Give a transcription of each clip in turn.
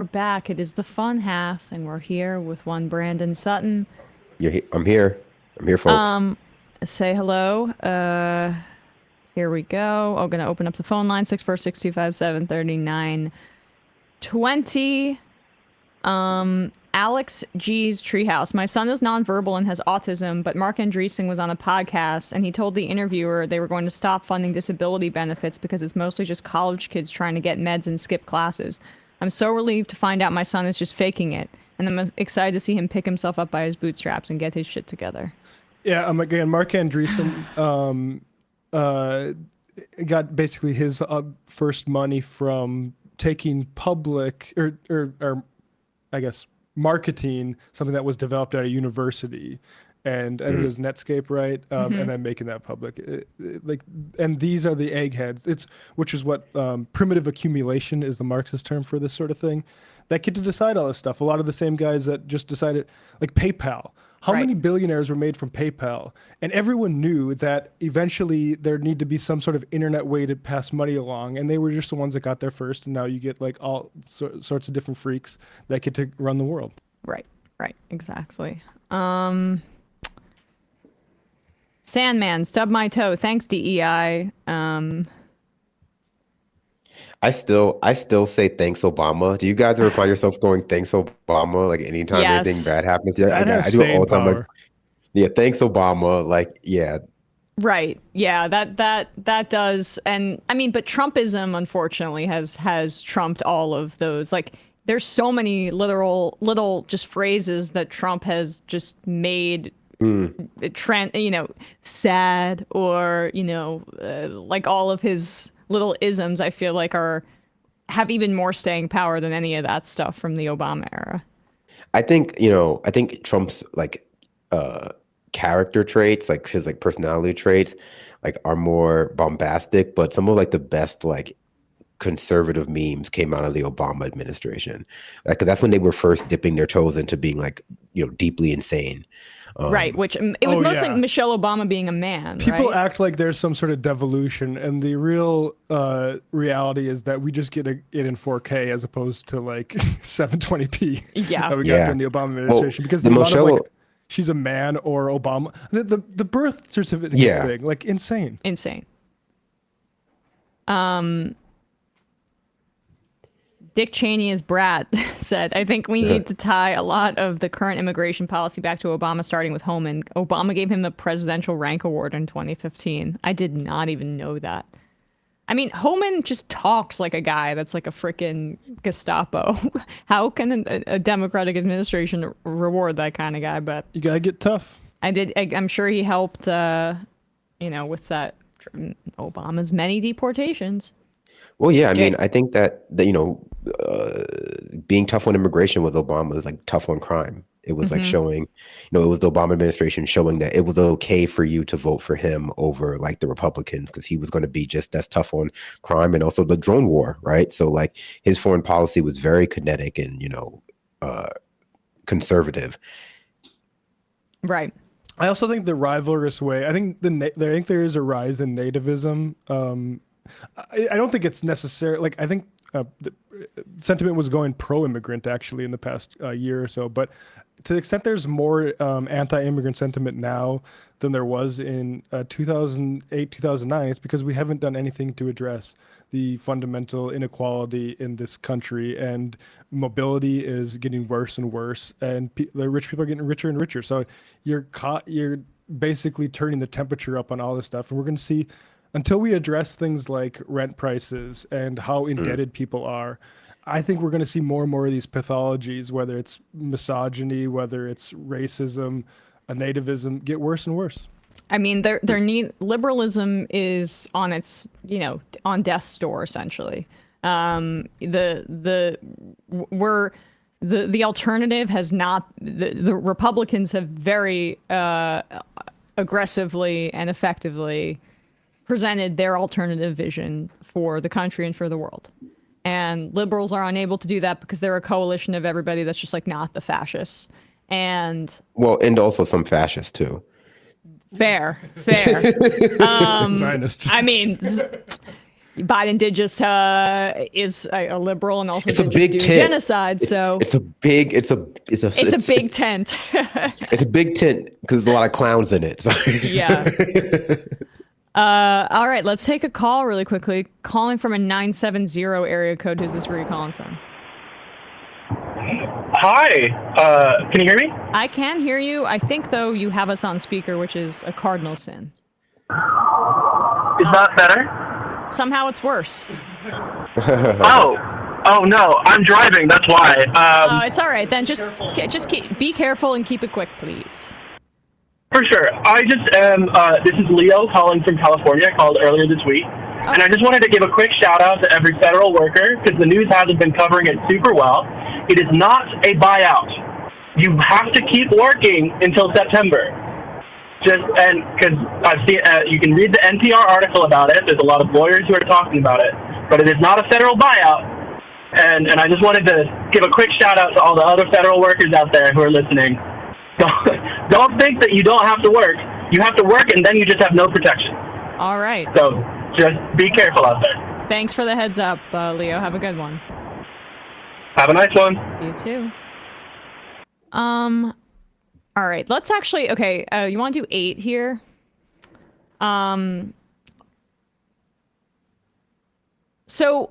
We're back. It is the fun half, and we're here with one Brandon Sutton. I'm here. I'm here, folks. Um, Say hello. Here we go. Oh, gonna open up the phone line 646-257-3920. Alex G's Treehouse. My son is nonverbal and has autism, but Mark Andreessen was on a podcast and he told the interviewer they were going to stop funding disability benefits because it's mostly just college kids trying to get meds and skip classes. I'm so relieved to find out my son is just faking it, and I'm excited to see him pick himself up by his bootstraps and get his shit together. Yeah, again, Mark Andreessen uh, got basically his first money from taking public or I guess marketing something that was developed at a university, and I think it was Netscape, right? And then making that public. And these are the eggheads. Which is what primitive accumulation is the Marxist term for this sort of thing. That get to decide all this stuff. A lot of the same guys that just decided, like PayPal. How many billionaires were made from PayPal? And everyone knew that eventually there need to be some sort of internet way to pass money along. And they were just the ones that got there first. And now you get like all sorts of different freaks that get to run the world. Right, exactly. Sandman, stub my toe. Thanks, DEI. I still say thanks Obama. Do you guys ever find yourself going thanks Obama like anytime anything Yes. bad happens? Yeah, That has I do it all staying the time. Like, power. yeah, thanks Obama. Like, yeah, Right. Yeah, that does. And I mean, but Trumpism unfortunately has trumped all of those. Like there's so many literal little just phrases that Trump has just made sad, or like all of his little isms I feel like have even more staying power than any of that stuff from the Obama era. I think Trump's like character traits, like his like personality traits, like are more bombastic, but some of like the best like conservative memes came out of the Obama administration. Like 'cause that's when they were first dipping their toes into being like, deeply insane. Right, which it was Oh, mostly yeah. Michelle Obama being a man, People right? act like there's some sort of devolution, and the real reality is that we just get it in 4K as opposed to like 720p Yeah. that we got Yeah. during the Obama Well, administration. Because the the amount of Michelle, like she's a man or Obama, the birth certificate yeah, thing, like insane. Insane. Dick Cheney as Brad said, I think we need to tie a lot of the current immigration policy back to Obama, starting with Homan. Obama gave him the Presidential Rank Award in 2015. I did not even know that. I mean, Homan just talks like a guy that's like a freaking Gestapo. How can a Democratic administration reward that kind of guy? But You gotta get tough. I'm sure he helped, with that Obama's many deportations. well, yeah, I Jay, mean, I think that being tough on immigration was Obama's like tough on crime. It was like showing, it was the Obama administration showing that it was okay for you to vote for him over like the Republicans because he was going to be just as tough on crime and also the drone war, right? So like his foreign policy was very kinetic and conservative. right. I also think the rivalrous way. I think I think there is a rise in nativism. I don't think it's necessary. Like I think the sentiment was going pro-immigrant actually in the past year or so. But to the extent there's more anti-immigrant sentiment now than there was in 2008, 2009, it's because we haven't done anything to address the fundamental inequality in this country, and mobility is getting worse and worse, and the rich people are getting richer and richer. So you're basically turning the temperature up on all this stuff, and we're going to see until we address things like rent prices and how indebted people are. I think we're going to see more and more of these pathologies, whether it's misogyny, whether it's racism, nativism, get worse and worse. I mean, liberalism is on its, on death's door essentially. The alternative has not. The Republicans have very aggressively and effectively presented their alternative vision for the country and for the world. And liberals are unable to do that because they're a coalition of everybody that's just like not the fascists. And Well, and also some fascists too. fair. Zionist. I mean, Biden did just is a liberal and also It's a did big just do tent. genocide. So it's a big tent. It's a big tent because there's a lot of clowns in it. So. Yeah. All right, let's take a call really quickly. Calling from a 970 area code. Who's this? Where are you calling from? Hi. Can you hear me? I can hear you. I think though you have us on speaker, which is a cardinal sin. Is that better? Somehow it's worse. Oh no, I'm driving. That's why. It's all right then. Just be careful and keep it quick, please. For sure. I just am. This is Leo calling from California. I called earlier this week, and I just wanted to give a quick shout out to every federal worker because the news hasn't been covering it super well. It is not a buyout. You have to keep working until September. Because I've seen, you can read the NPR article about it. There's a lot of lawyers who are talking about it, but it is not a federal buyout. And I just wanted to give a quick shout out to all the other federal workers out there who are listening. Don't think that you don't have to work. You have to work, and then you just have no protection. All right. So just be careful out there. Thanks for the heads up, Leo. Have a good one. Have a nice one. You too. All right. Let's actually. Okay. You want to do 8 here? So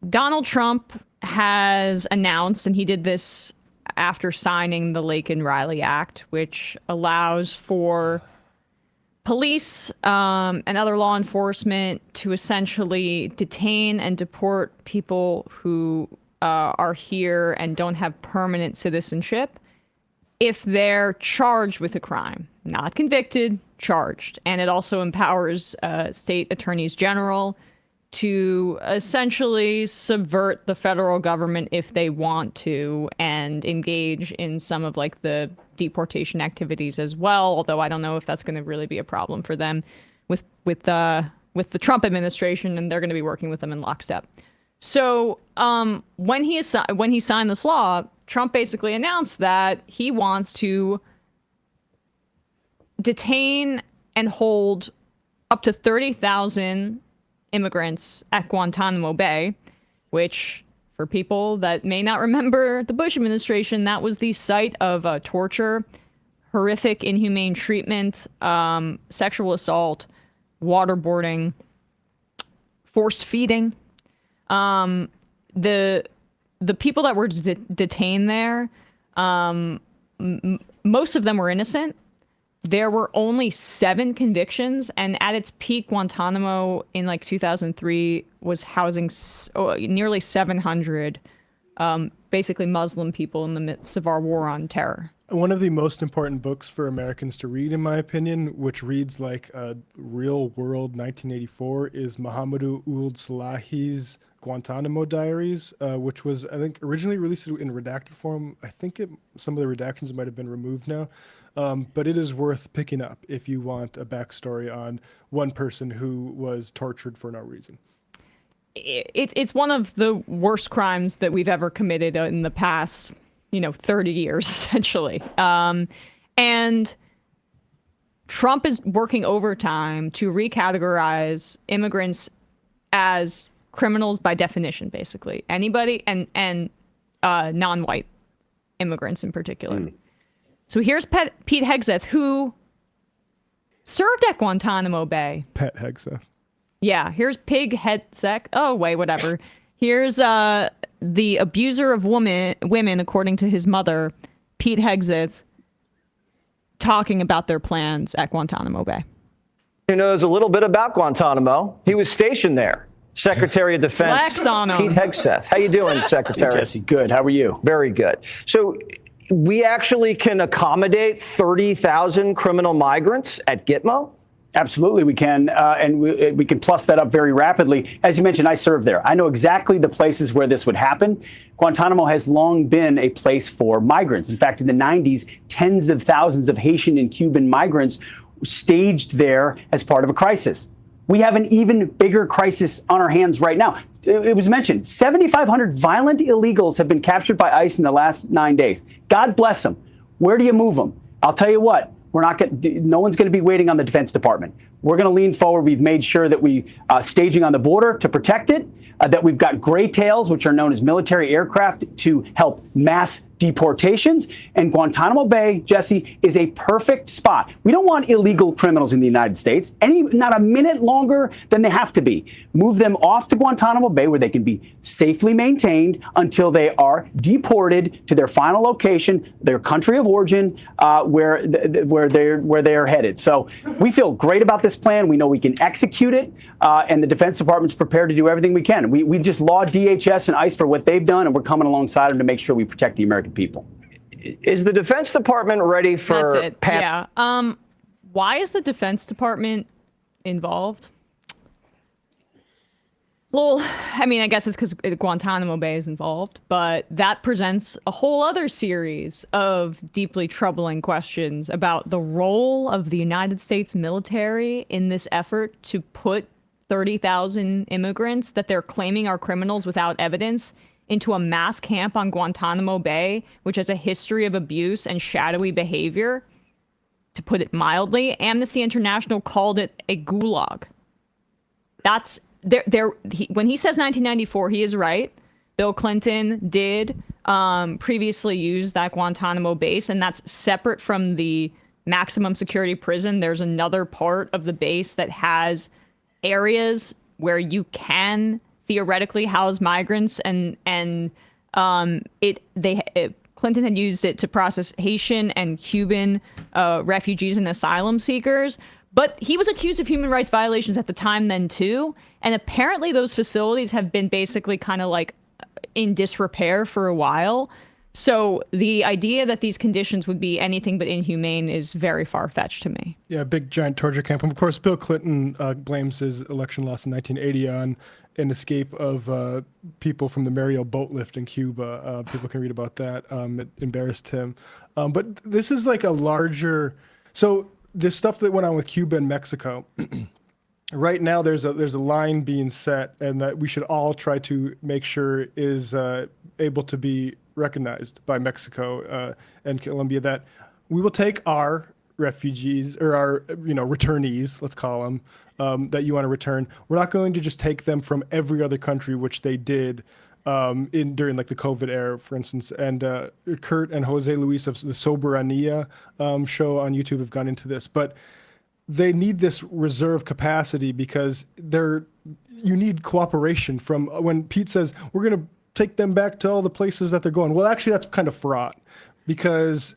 Donald Trump has announced, and he did this after signing the Laken-Riley Act, which allows for police and other law enforcement to essentially detain and deport people who are here and don't have permanent citizenship if they're charged with a crime, not convicted, charged. And it also empowers state attorneys general to essentially subvert the federal government if they want to and engage in some of like the deportation activities as well. Although I don't know if that's going to really be a problem for them with the Trump administration, and they're going to be working with them in lockstep. So when he signed this law, Trump basically announced that he wants to detain and hold up to 30,000 immigrants at Guantanamo Bay, which, for people that may not remember the Bush administration, that was the site of torture, horrific, inhumane treatment, sexual assault, waterboarding, forced feeding. The people that were detained there, most of them were innocent. There were only 7 convictions, and at its peak, Guantanamo in like 2003 was housing nearly 700 basically Muslim people in the midst of our war on terror. One of the most important books for Americans to read, in my opinion, which reads like a real world 1984, is Mohamedou Ould Salahi's Guantanamo Diaries, which was, I think, originally released in redacted form. I think some of the redactions might have been removed now. But it is worth picking up if you want a backstory on one person who was tortured for no reason. It's one of the worst crimes that we've ever committed in the past, 30 years, essentially. And Trump is working overtime to recategorize immigrants as criminals by definition, basically. Anybody and non-white immigrants in particular. So here's Pete Hegseth, who served at Guantanamo Bay. Pet Hegseth. Yeah, here's Pig Hegseth. Oh, wait, whatever. Here's the abuser of women, according to his mother, Pete Hegseth, talking about their plans at Guantanamo Bay. Who knows a little bit about Guantanamo. He was stationed there. Secretary of Defense Flex on him. Pete Hegseth. How you doing, Secretary? Hey, Jesse, good. How are you? Very good. So we actually can accommodate 30,000 criminal migrants at Gitmo? Absolutely, we can. And we can plus that up very rapidly. As you mentioned, I served there. I know exactly the places where this would happen. Guantanamo has long been a place for migrants. In fact, in the 90s, tens of thousands of Haitian and Cuban migrants staged there as part of a crisis. We have an even bigger crisis on our hands right now. It was mentioned, 7,500 violent illegals have been captured by ICE in the last 9 days. God bless them. Where do you move them? I'll tell you what, no one's going to be waiting on the Defense Department. We're going to lean forward. We've made sure that we staging on the border to protect it, that we've got gray tails, which are known as military aircraft, to help mass deportations. And Guantanamo Bay, Jesse, is a perfect spot. We don't want illegal criminals in the United States, not a minute longer than they have to be. Move them off to Guantanamo Bay where they can be safely maintained until they are deported to their final location, their country of origin, where they are headed. So we feel great about this plan. We know we can execute it, and the Defense Department's prepared to do everything we can. We just laud DHS and ICE for what they've done, and we're coming alongside them to make sure we protect the American people. Is the Defense Department ready for? That's it. Yeah. Why is the Defense Department involved? Well, I mean, I guess it's because Guantanamo Bay is involved, but that presents a whole other series of deeply troubling questions about the role of the United States military in this effort to put 30,000 immigrants that they're claiming are criminals without evidence into a mass camp on Guantanamo Bay, which has a history of abuse and shadowy behavior. To put it mildly, Amnesty International called it a gulag. That's when he says 1994, he is right. Bill Clinton did previously use that Guantanamo base, and that's separate from the maximum security prison. There's another part of the base that has areas where you can theoretically house migrants, and Clinton had used it to process Haitian and Cuban refugees and asylum seekers. But he was accused of human rights violations at the time then too. And apparently those facilities have been basically kind of like in disrepair for a while. So the idea that these conditions would be anything but inhumane is very far-fetched to me. Yeah, big giant torture camp. And of course, Bill Clinton blames his election loss in 1980 on an escape of people from the Mariel boat lift in Cuba. People can read about that. It embarrassed him. But this is like a larger... So this stuff that went on with Cuba and Mexico, right now there's a line being set, and that we should all try to make sure is able to be recognized by Mexico and Colombia, that we will take our refugees or our returnees, let's call them, that you want to return. We're not going to just take them from every other country, which they did during like the COVID era, for instance. And Kurt and Jose Luis of the Soberania show on YouTube have gone into this, but they need this reserve capacity because you need cooperation from when Pete says we're going to take them back to all the places that they're going. Well, actually, that's kind of fraught because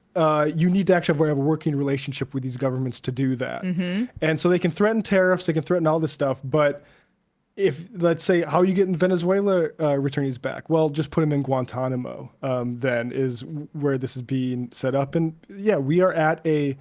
you need to actually have a working relationship with these governments to do that. Mm-hmm. And so they can threaten tariffs, they can threaten all this stuff, but if, let's say, how are you getting Venezuela returnees back? Well, just put them in Guantanamo, then is where this is being set up. And yeah, we are at a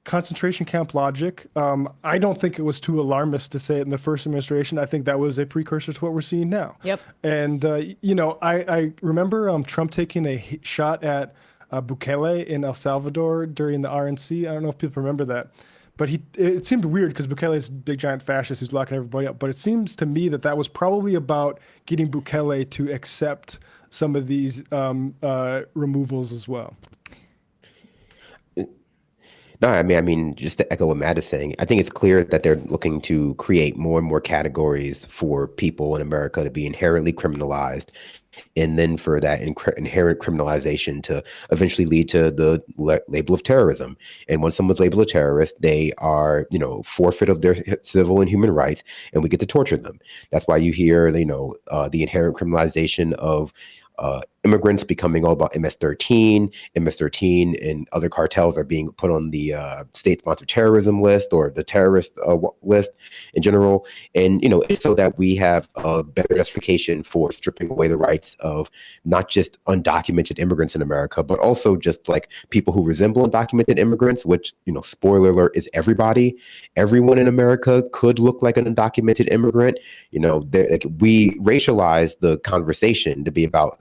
concentration camp logic. I don't think it was too alarmist to say it in the first administration. I think that was a precursor to what we're seeing now. Yep. And, I remember Trump taking a shot at Bukele in El Salvador during the RNC. I don't know if people remember that. But it seemed weird because Bukele is a big giant fascist who's locking everybody up. But it seems to me that was probably about getting Bukele to accept some of these removals as well. No, I mean, just to echo what Matt is saying, I think it's clear that they're looking to create more and more categories for people in America to be inherently criminalized, and then for that inherent criminalization to eventually lead to the label of terrorism. And when someone's labeled a terrorist, they are, forfeit of their civil and human rights, and we get to torture them. That's why you hear, the inherent criminalization of immigrants becoming all about MS-13. MS-13 and other cartels are being put on the state-sponsored terrorism list or the terrorist list in general. And, it's so that we have a better justification for stripping away the rights of not just undocumented immigrants in America, but also just like people who resemble undocumented immigrants, which, spoiler alert, is everybody. Everyone in America could look like an undocumented immigrant. We racialize the conversation to be about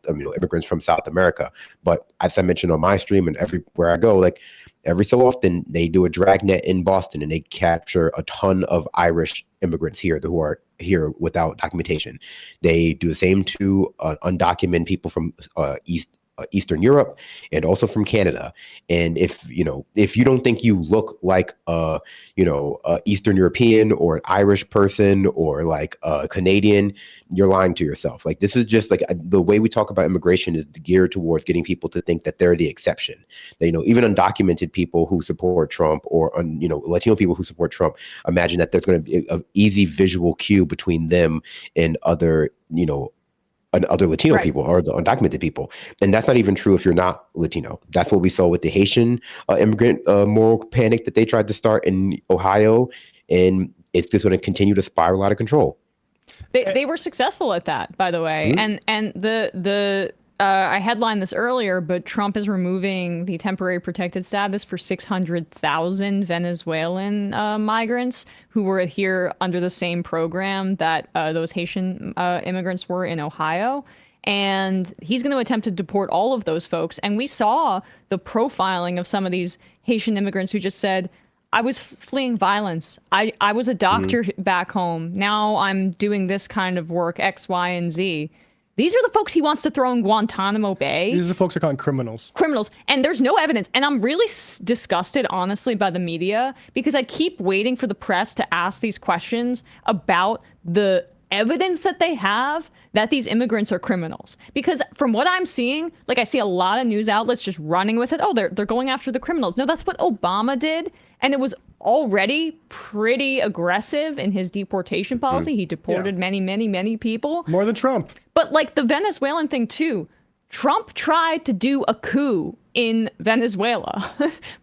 immigrants from South America. But as I mentioned on my stream and everywhere I go, like every so often they do a dragnet in Boston and they capture a ton of Irish immigrants here who are here without documentation. They do the same to undocumented people from East Eastern Europe and also from Canada. And if you don't think you look like a Eastern European or an Irish person or like a Canadian, you're lying to yourself. Like, this is just like the way we talk about immigration is geared towards getting people to think that they're the exception. That, even undocumented people who support Trump or Latino people who support Trump imagine that there's going to be an easy visual cue between them and other Latino Right. people or the undocumented people. And that's not even true if you're not Latino. That's what we saw with the Haitian immigrant moral panic that they tried to start in Ohio. And it's just going to continue to spiral out of control. They were successful at that, by the way. Mm-hmm. And I headlined this earlier, but Trump is removing the temporary protected status for 600,000 Venezuelan migrants who were here under the same program that those Haitian immigrants were in Ohio. And he's going to attempt to deport all of those folks. And we saw the profiling of some of these Haitian immigrants who just said, I was fleeing violence. I was a doctor back home. Now I'm doing this kind of work, X, Y, and Z. These are the folks he wants to throw in Guantanamo Bay. These are folks are called criminals. Criminals. And there's no evidence. And I'm really disgusted, honestly, by the media, because I keep waiting for the press to ask these questions about the evidence that they have that these immigrants are criminals. Because from what I'm seeing, like, I see a lot of news outlets just running with it. Oh, they're going after the criminals. No, that's what Obama did. And it was already pretty aggressive in his deportation policy. He deported many, many, many people. More than Trump. But like the Venezuelan thing too, Trump tried to do a coup in Venezuela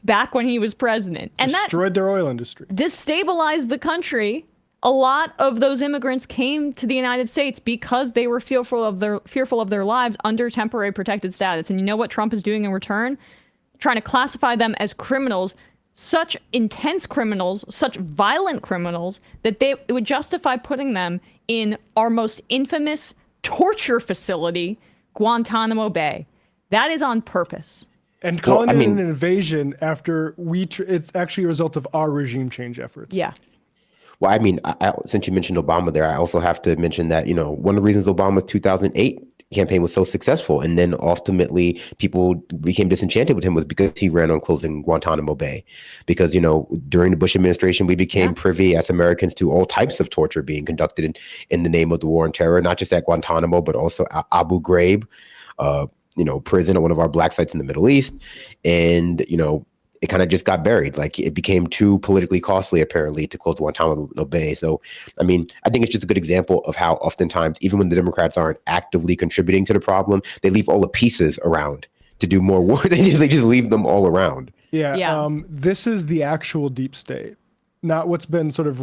back when he was president. And destroyed their oil industry. Destabilized the country. A lot of those immigrants came to the United States because they were fearful of their lives under temporary protected status. And you know what Trump is doing in return? Trying to classify them as criminals, such intense criminals, such violent criminals, that it would justify putting them in our most infamous torture facility, Guantanamo Bay. That is on purpose. And calling it an invasion after it's actually a result of our regime change efforts. Yeah. Well, I mean, since you mentioned Obama there, I also have to mention that, one of the reasons Obama's 2008 campaign was so successful and then ultimately people became disenchanted with him was because he ran on closing Guantanamo Bay. Because, during the Bush administration, we became privy as Americans to all types of torture being conducted in the name of the war on terror, not just at Guantanamo, but also Abu Ghraib, prison at one of our black sites in the Middle East. And, it kind of just got buried. Like, it became too politically costly, apparently, to close Guantanamo Bay. So, I mean, I think it's just a good example of how oftentimes, even when the Democrats aren't actively contributing to the problem, they leave all the pieces around to do more work. They just leave them all around. Yeah. This is the actual deep state, not what's been sort of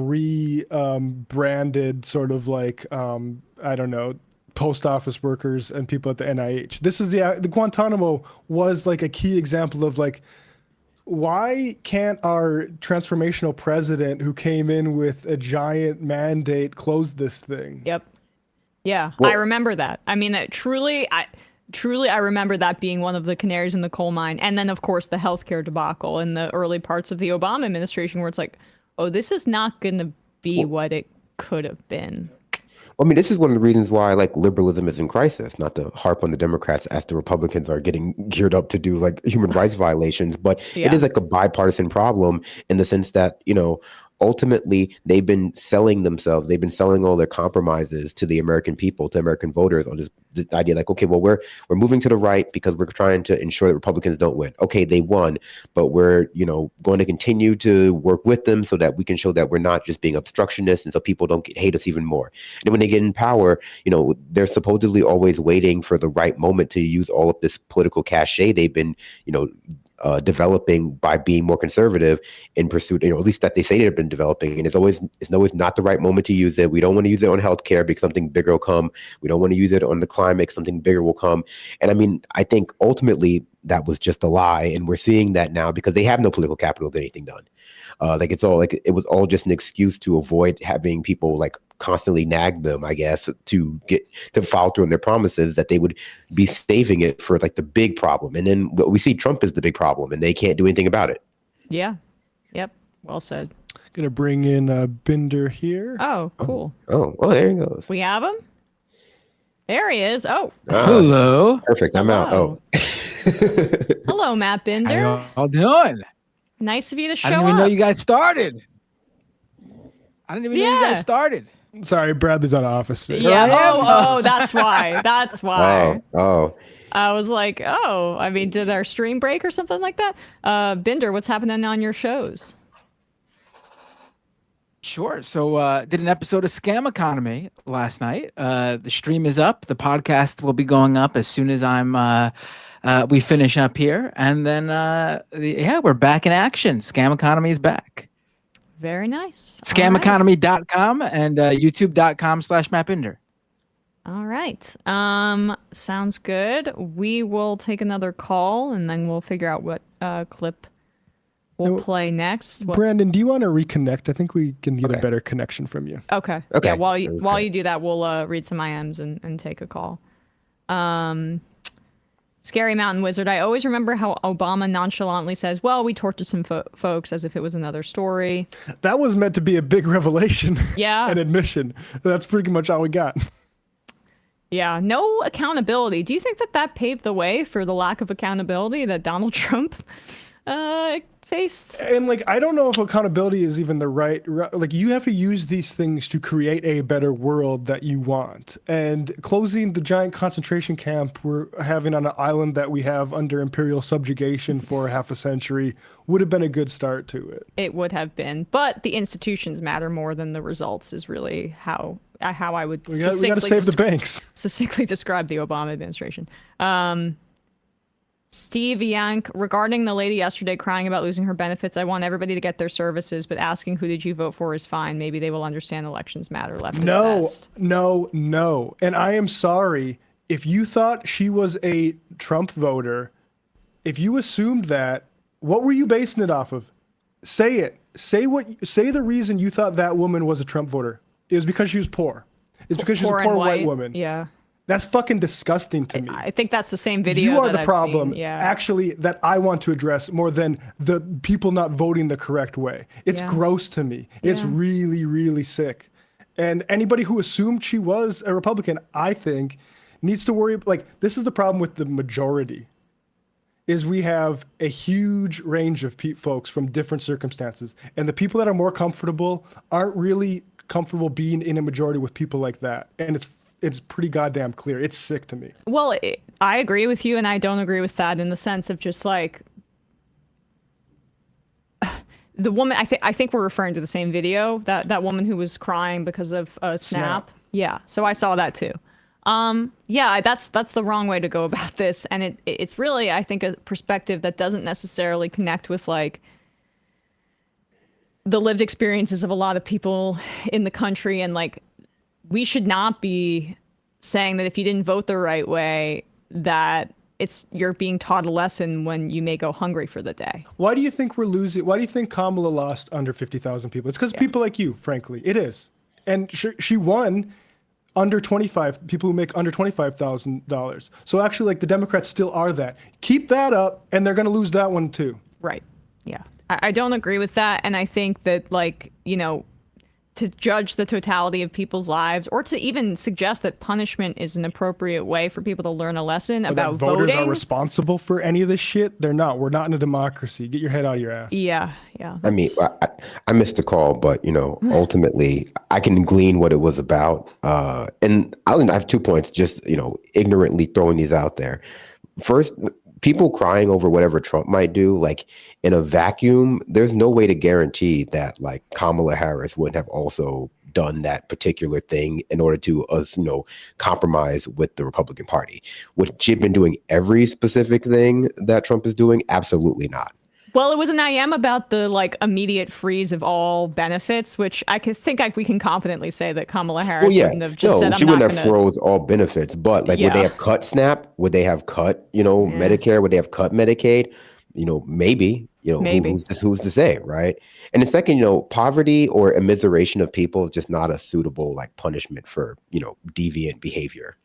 branded sort of like, I don't know, post office workers and people at the NIH. This is the Guantanamo was like a key example of like, why can't our transformational president who came in with a giant mandate close this thing? Yep. Yeah, well, I remember that. I mean, I remember that being one of the canaries in the coal mine. And then, of course, the healthcare debacle in the early parts of the Obama administration where it's like, oh, this is not going to be what it could have been. I mean, this is one of the reasons why, like, liberalism is in crisis, not to harp on the Democrats as the Republicans are getting geared up to do, like, human rights violations. But it is, like, a bipartisan problem in the sense that, ultimately, they've been selling themselves. They've been selling all their compromises to the American people, to American voters on this idea like, okay, well, we're moving to the right because we're trying to ensure that Republicans don't win. Okay, they won, but we're, going to continue to work with them so that we can show that we're not just being obstructionists and so people don't hate us even more. And when they get in power, they're supposedly always waiting for the right moment to use all of this political cachet they've been, developing by being more conservative in pursuit, at least that they say they've been developing. And it's always not the right moment to use it. We don't want to use it on healthcare because something bigger will come. We don't want to use it on the climate, something bigger will come. And I mean, I think ultimately that was just a lie. And we're seeing that now because they have no political capital to get anything done. It was all just an excuse to avoid having people like constantly nag them, I guess, to follow through on their promises that they would be saving it for like the big problem. And then we see Trump is the big problem and they can't do anything about it. Yeah. Yep. Well said. Gonna bring in Binder here. Oh, cool. Oh, well, there he goes. We have him. There he is. Oh. Hello. Perfect. I'm out. Oh. Hello, Matt How Binder. y'all doing? Nice of you to show I didn't even up. know you guys started. I didn't even know you Yeah. guys started. Sorry, Bradley's on office today. Yeah. I am. Oh, that's why. That's why. Oh. I was like, oh, I mean, did our stream break or something like that? Binder, what's happening on your shows? Sure. So did an episode of Scam Economy last night. The stream is up. The podcast will be going up as soon as we finish up here. And then we're back in action. Scam Economy is back. Very nice. Scameconomy.com and youtube.com/MattBinder. All right. Sounds good. We will take another call and then we'll figure out what clip we'll play next. Brandon, do you want to reconnect? I think we can get a better connection from you. Okay. Okay. Yeah, while you do that, we'll read some IMs and take a call. Scary Mountain Wizard. I always remember how Obama nonchalantly says, well, we tortured some folks as if it was another story. That was meant to be a big revelation. Yeah. An admission. That's pretty much all we got. Yeah. No accountability. Do you think that paved the way for the lack of accountability that Donald Trump faced? And like, I don't know if accountability is even the right, like you have to use these things to create a better world that you want. And closing the giant concentration camp we're having on an island that we have under imperial subjugation for half a century would have been a good start to it. It would have been, but the institutions matter more than the results is really how I would We got to save the banks. Succinctly describe the Obama administration. Steve Yank, regarding the lady yesterday crying about losing her benefits, I want everybody to get their services, but asking who did you vote for is fine. Maybe they will understand elections matter. Left is best. No. And I am sorry if you thought she was a Trump voter. If you assumed that, what were you basing it off of? Say it. Say the reason you thought that woman was a Trump voter. It was because she was poor. It's because she's a poor white woman. Yeah. That's fucking disgusting to me. I think that's the same video. You are that the I've problem, seen. Yeah. actually, that I want to address more than the people not voting the correct way. It's gross to me. It's really, really sick. And anybody who assumed she was a Republican, I think, needs to worry. Like, this is the problem with the majority, is we have a huge range of folks from different circumstances. And the people that are more comfortable aren't really comfortable being in a majority with people like that. And it's pretty goddamn clear. It's sick to me. Well, I agree with you, and I don't agree with that in the sense of just like the woman. I think we're referring to the same video, that woman who was crying because of a snap. Yeah, so I saw that too. Yeah, that's the wrong way to go about this, and it's really, I think, a perspective that doesn't necessarily connect with like the lived experiences of a lot of people in the country, and like, we should not be saying that if you didn't vote the right way, that you're being taught a lesson when you may go hungry for the day. Why do you think we're losing? Why do you think Kamala lost under 50,000 people? It's because people like you, frankly. It is. And she won under 25, people who make under $25,000. So actually, like, the Democrats still are that. Keep that up, and they're going to lose that one too. Right. Yeah. I don't agree with that. And I think that, like, you know, to judge the totality of people's lives, or to even suggest that punishment is an appropriate way for people to learn a lesson about voters voting. Are responsible for any of this shit. They're not. We're not in a democracy. Get your head out of your ass. Yeah. I mean, I missed the call, but, you know, ultimately I can glean what it was about. And I have 2 points, just, you know, ignorantly throwing these out there. First, people crying over whatever Trump might do, like, in a vacuum, there's no way to guarantee that, like, Kamala Harris wouldn't have also done that particular thing in order to, compromise with the Republican Party. Would she have been doing every specific thing that Trump is doing? Absolutely not. Well, it was an IM about the, like, immediate freeze of all benefits, which I think we can confidently say that Kamala Harris wouldn't have just said, she wouldn't have froze all benefits, but, like, would they have cut SNAP? Would they have cut, Medicare? Would they have cut Medicaid? Maybe, who's to say, right? And the second, poverty or immiseration of people is just not a suitable, like, punishment for, deviant behavior.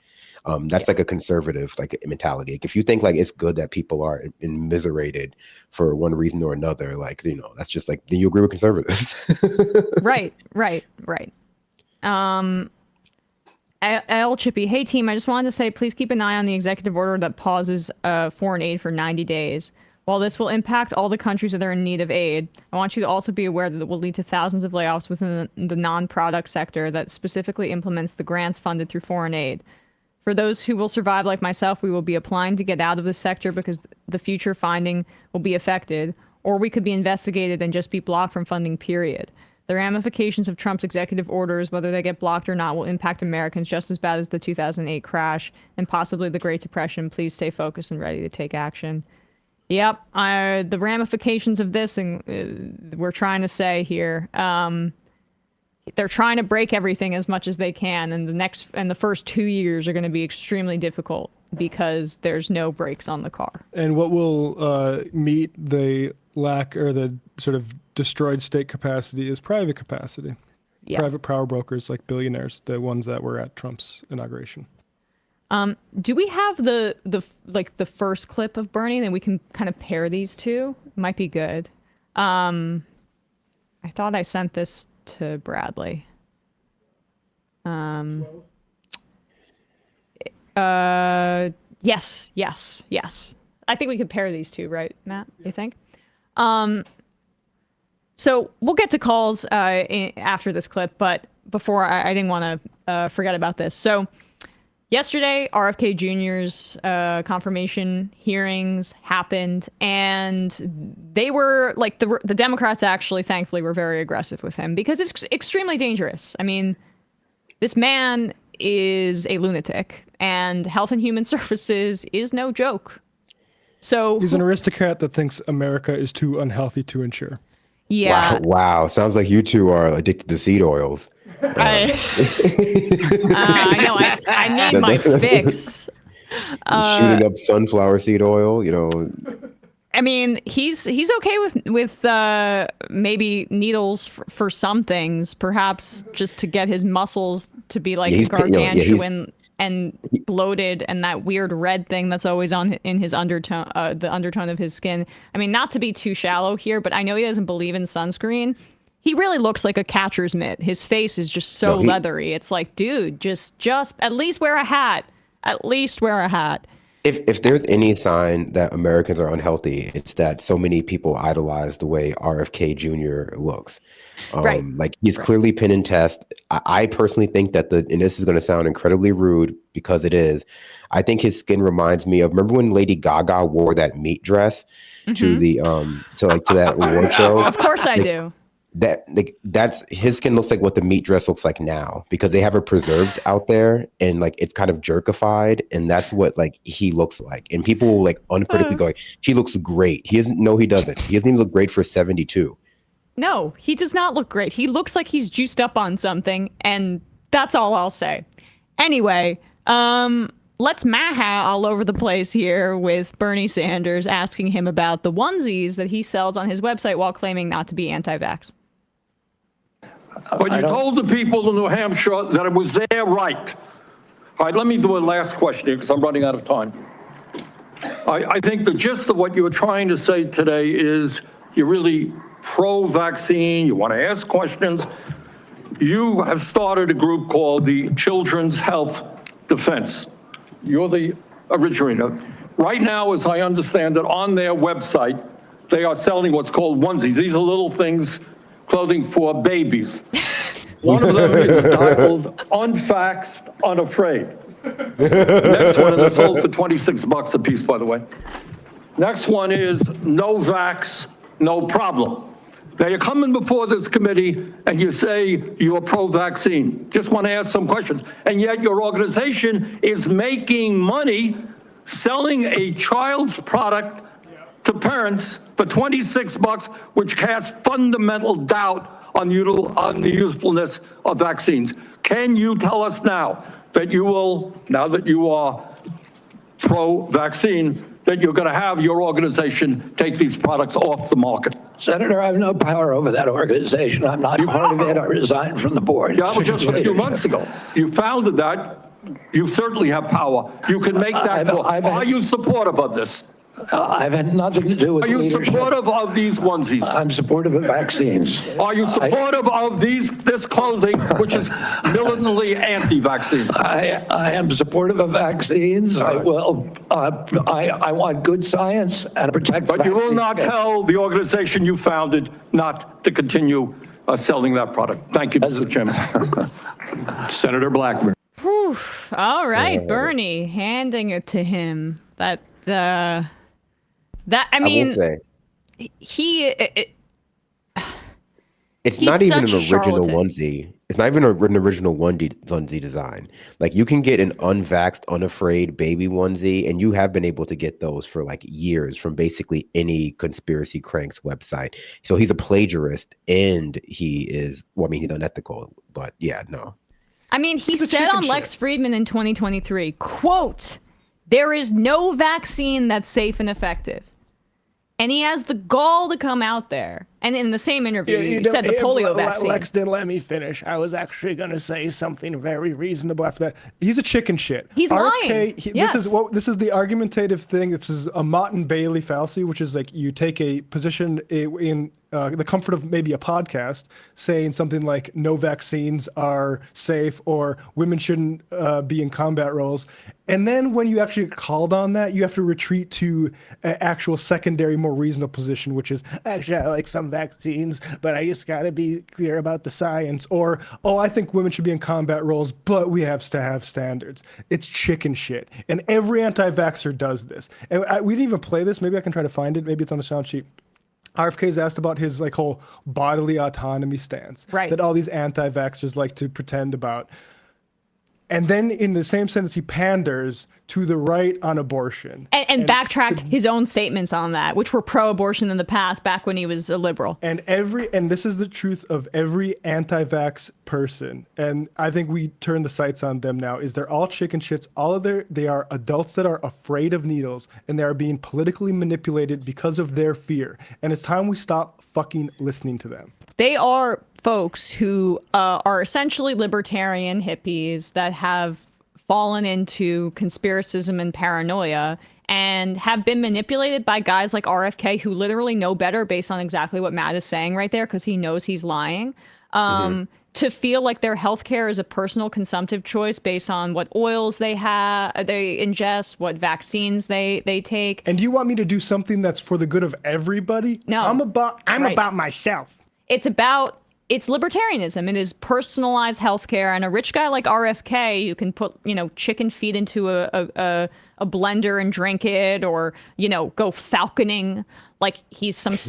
That's like a conservative, like, mentality. Like, if you think, like, it's good that people are immiserated for one reason or another, like, that's just like, then you agree with conservatives. Right. L. Chippy, hey team, I just wanted to say please keep an eye on the executive order that pauses foreign aid for 90 days. While this will impact all the countries that are in need of aid, I want you to also be aware that it will lead to thousands of layoffs within the non-product sector that specifically implements the grants funded through foreign aid. For those who will survive like myself, we will be applying to get out of this sector because the future funding will be affected, or we could be investigated and just be blocked from funding, period. The ramifications of Trump's executive orders, whether they get blocked or not, will impact Americans just as bad as the 2008 crash and possibly the Great Depression. Please stay focused and ready to take action. Yep, the ramifications of this, and we're trying to say here, they're trying to break everything as much as they can, and the first 2 years are going to be extremely difficult because there's no brakes on the car. And what will meet the lack or the sort of destroyed state capacity is private capacity. Yeah. Private power brokers like billionaires, the ones that were at Trump's inauguration. Do we have the first clip of Bernie that we can kind of pair these two? Might be good. I thought I sent this to Bradley. Yes. I think we could pair these two, right, Matt? You think? So we'll get to calls after this clip, but before I didn't want to forget about this. So yesterday, RFK Jr.'s confirmation hearings happened, and they were like the Democrats actually, thankfully, were very aggressive with him because it's extremely dangerous. I mean, this man is a lunatic, and Health and Human Services is no joke. So he's an aristocrat that thinks America is too unhealthy to insure. Yeah. Wow. Sounds like you two are addicted to seed oils. I know. I need my fix. Shooting up sunflower seed oil, you know. I mean, he's okay with maybe needles for some things, perhaps just to get his muscles to be like gargantuan and bloated, and that weird red thing that's always in his undertone, the undertone of his skin. I mean, not to be too shallow here, but I know he doesn't believe in sunscreen. He really looks like a catcher's mitt. His face is just so leathery. It's like, dude, just at least wear a hat. At least wear a hat. If there's any sign that Americans are unhealthy, it's that so many people idolize the way RFK Jr. looks. Right. Like he's clearly pin and test. I personally think that and this is going to sound incredibly rude because it is. I think his skin reminds me of, remember when Lady Gaga wore that meat dress to the to that award show? Of course I do. That's his skin looks like what the meat dress looks like now, because they have it preserved out there and like it's kind of jerkified, and that's what like he looks like. And people will like uncritically go, he looks great. He doesn't even look great for 72. No, he does not look great. He looks like he's juiced up on something, and that's all I'll say. Anyway, let's maha all over the place here with Bernie Sanders asking him about the onesies that he sells on his website while claiming not to be anti-vax. But you told the people in New Hampshire that it was their right. All right, let me do a last question here because I'm running out of time. I think the gist of what you're trying to say today is you're really pro-vaccine, you want to ask questions. You have started a group called the Children's Health Defense. You're the originator. Right now, as I understand it, on their website, they are selling what's called onesies. These are little things, clothing for babies. One of them is titled Unvaxxed, Unafraid. Next one, and it's sold for $26 a piece, by the way. Next one is No Vax, No Problem. Now you're coming before this committee and you say you're pro-vaccine. Just want to ask some questions. And yet your organization is making money selling a child's product to parents for $26, which casts fundamental doubt on the usefulness of vaccines. Can you tell us now that you will, now that you are pro-vaccine, that you're going to have your organization take these products off the market? Senator, I have no power over that organization. I'm not part of it. I resigned from the board. Yeah, but just a few months ago. You founded that. You certainly have power. You can make that call. Are you supportive of this? I've had nothing to do with Are you leadership. supportive of these onesies? I'm supportive of vaccines. Are you supportive of this clothing, which is militantly anti-vaccine? I am supportive of vaccines. I will. I want good science and protect. But you will vaccines. not tell the organization you founded not to continue selling that product. Thank you, Mr. Chairman. Senator Blackburn. Whew. All right, Bernie, handing it to him. I mean, will say, it's he's not even an such a original charlatan. onesie. It's not even an original onesie design. Like, you can get an unvaxxed, unafraid baby onesie, and you have been able to get those for like years from basically any conspiracy cranks website. So he's a plagiarist, and he's unethical. But yeah, no. I mean, he It's a said chicken on shit. Lex Fridman in 2023, quote, "There is no vaccine that's safe and effective." And he has the gall to come out there. And in the same interview, he said the polio vaccine. Lex didn't let me finish. I was actually going to say something very reasonable after that. He's a chicken shit. He's lying. Yes. This is the argumentative thing. This is a Mott and Bailey fallacy, which is like you take a position in the comfort of maybe a podcast, saying something like no vaccines are safe or women shouldn't be in combat roles. And then when you actually get called on that, you have to retreat to an actual secondary, more reasonable position, which is, actually, I like some vaccines, but I just got to be clear about the science. Or, oh, I think women should be in combat roles, but we have to have standards. It's chicken shit. And every anti-vaxxer does this. And we didn't even play this. Maybe I can try to find it. Maybe it's on the sound sheet. RFK's asked about his like whole bodily autonomy stance that all these anti-vaxxers like to pretend about. And then in the same sentence, he panders to the right on abortion. And backtracked his own statements on that, which were pro-abortion in the past, back when he was a liberal. And this is the truth of every anti-vax person. And I think we turn the sights on them now, is they're all chicken shits. They are adults that are afraid of needles, and they are being politically manipulated because of their fear. And it's time we stop fucking listening to them. They are folks who are essentially libertarian hippies that have fallen into conspiracism and paranoia and have been manipulated by guys like RFK, who literally know better based on exactly what Matt is saying right there, because he knows he's lying, to feel like their healthcare is a personal consumptive choice based on what oils they ingest, what vaccines they take. And do you want me to do something that's for the good of everybody? No. I'm about myself. It's libertarianism. It is personalized healthcare, and a rich guy like RFK, you can put, chicken feet into a blender and drink it, or, go falconing like he's some, it's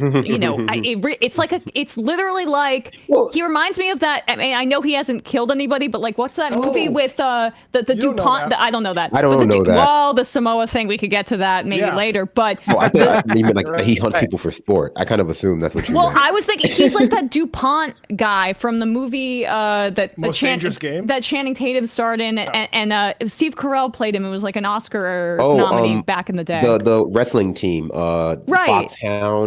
literally like, he reminds me of that. I mean, I know he hasn't killed anybody, but like, what's that movie with the DuPont? I don't know that. I don't know that. Well, the Samoa thing, we could get to that maybe later, but. Oh, I thought you meant like he hunts people for sport. I kind of assumed that's what you meant. Well, I was thinking he's like that DuPont guy from the movie that Dangerous Game? That Channing Tatum starred in, and Steve Carell played him. It was like an Oscar nominee back in the day. The wrestling team, Foxhound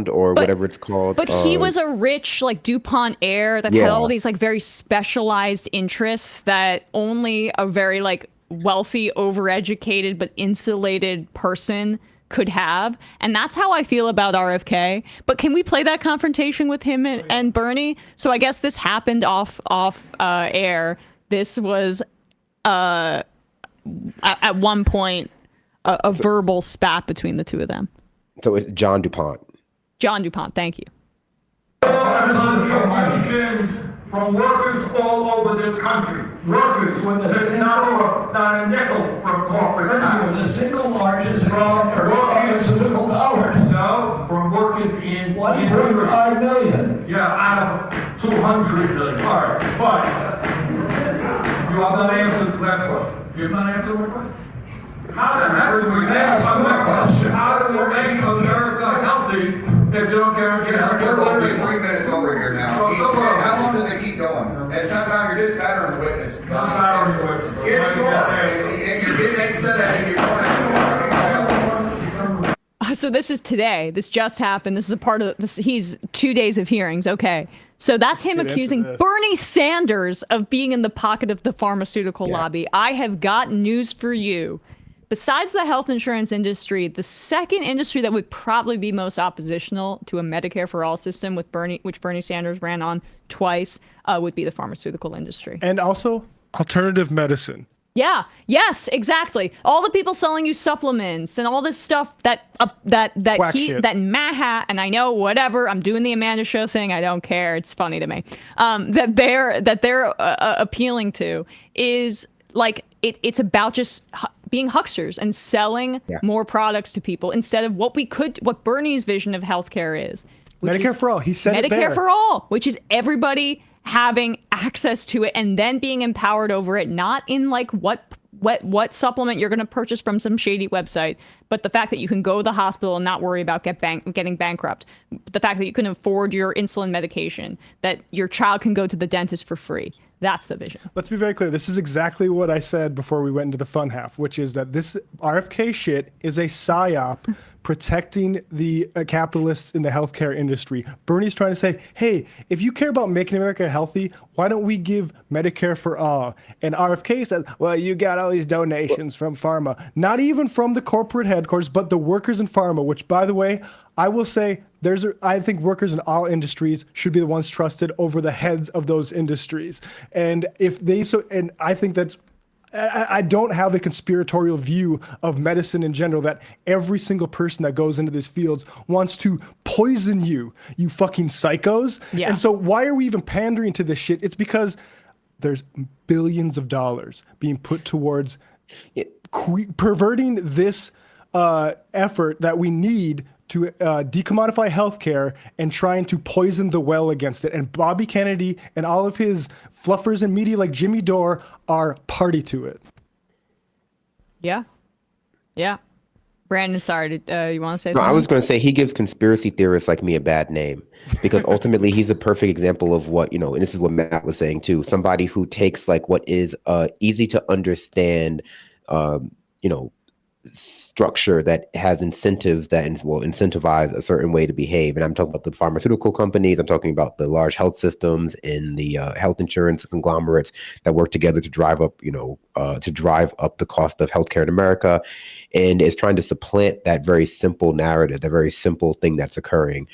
or whatever it's called. But he was a rich like DuPont heir that had all these like very specialized interests that only a very like wealthy, overeducated, but insulated person could have. And that's how I feel about RFK. But can we play that confrontation with him and Bernie? So I guess this happened off air. This was at one point a verbal spat between the two of them. So it's John DuPont. John DuPont, thank you. From workers all over this country. Workers, there's not a nickel from corporate tax. The single largest pharmaceutical dollars. No, from workers in 1.5 million. Yeah, out of 200 million. All right, but you have not answered the last question. You have not answered my question. How do we make America healthy if you don't guarantee We're literally 3 minutes over here now. How long does it keep going? It's sometimes you're just battering the witness. Not battering the witness. Yes, you are. And you're getting upset and you're going. So this is today. This just happened. This is a part of this. He's 2 days of hearings. Okay. So that's him accusing Bernie Sanders of being in the pocket of the pharmaceutical lobby. I have got news for you. besides the health insurance industry, the second industry that would probably be most oppositional to a Medicare for all system, which Bernie Sanders ran on twice, would be the pharmaceutical industry. And also alternative medicine. Yeah. Yes. Exactly. All the people selling you supplements and all this stuff that Mahat, and I know whatever, I'm doing the Amanda Show thing. I don't care. It's funny to me. That they're appealing to is like it's about just being hucksters and selling more products to people instead of what Bernie's vision of healthcare is. Medicare for all. He said it there. Medicare for all, which is everybody having access to it and then being empowered over it, not in like what supplement you're going to purchase from some shady website, but the fact that you can go to the hospital and not worry about getting bankrupt, the fact that you can afford your insulin medication, that your child can go to the dentist for free. That's the vision. Let's be very clear. This is exactly what I said before we went into the fun half, which is that this RFK shit is a psyop protecting the capitalists in the healthcare industry. Bernie's trying to say, hey, if you care about making America healthy, why don't we give Medicare for all? And RFK says, well, you got all these donations from pharma, not even from the corporate headquarters, but the workers in pharma, which, by the way, I will say I think workers in all industries should be the ones trusted over the heads of those industries. And I think that's, I don't have a conspiratorial view of medicine in general that every single person that goes into these fields wants to poison you fucking psychos. Yeah. And so why are we even pandering to this shit? It's because there's billions of dollars being put towards perverting this effort that we need to decommodify healthcare and trying to poison the well against it. And Bobby Kennedy and all of his fluffers in media like Jimmy Dore are party to it. Yeah. Yeah. Brandon, sorry, you want to say something? No, I was going to say he gives conspiracy theorists like me a bad name because ultimately he's a perfect example of what, and this is what Matt was saying too, somebody who takes like what is easy to understand, structure that has incentives that will incentivize a certain way to behave. And I'm talking about the pharmaceutical companies. I'm talking about the large health systems and the health insurance conglomerates that work together to drive up, the cost of healthcare in America. And is trying to supplant that very simple narrative, that very simple thing that's occurring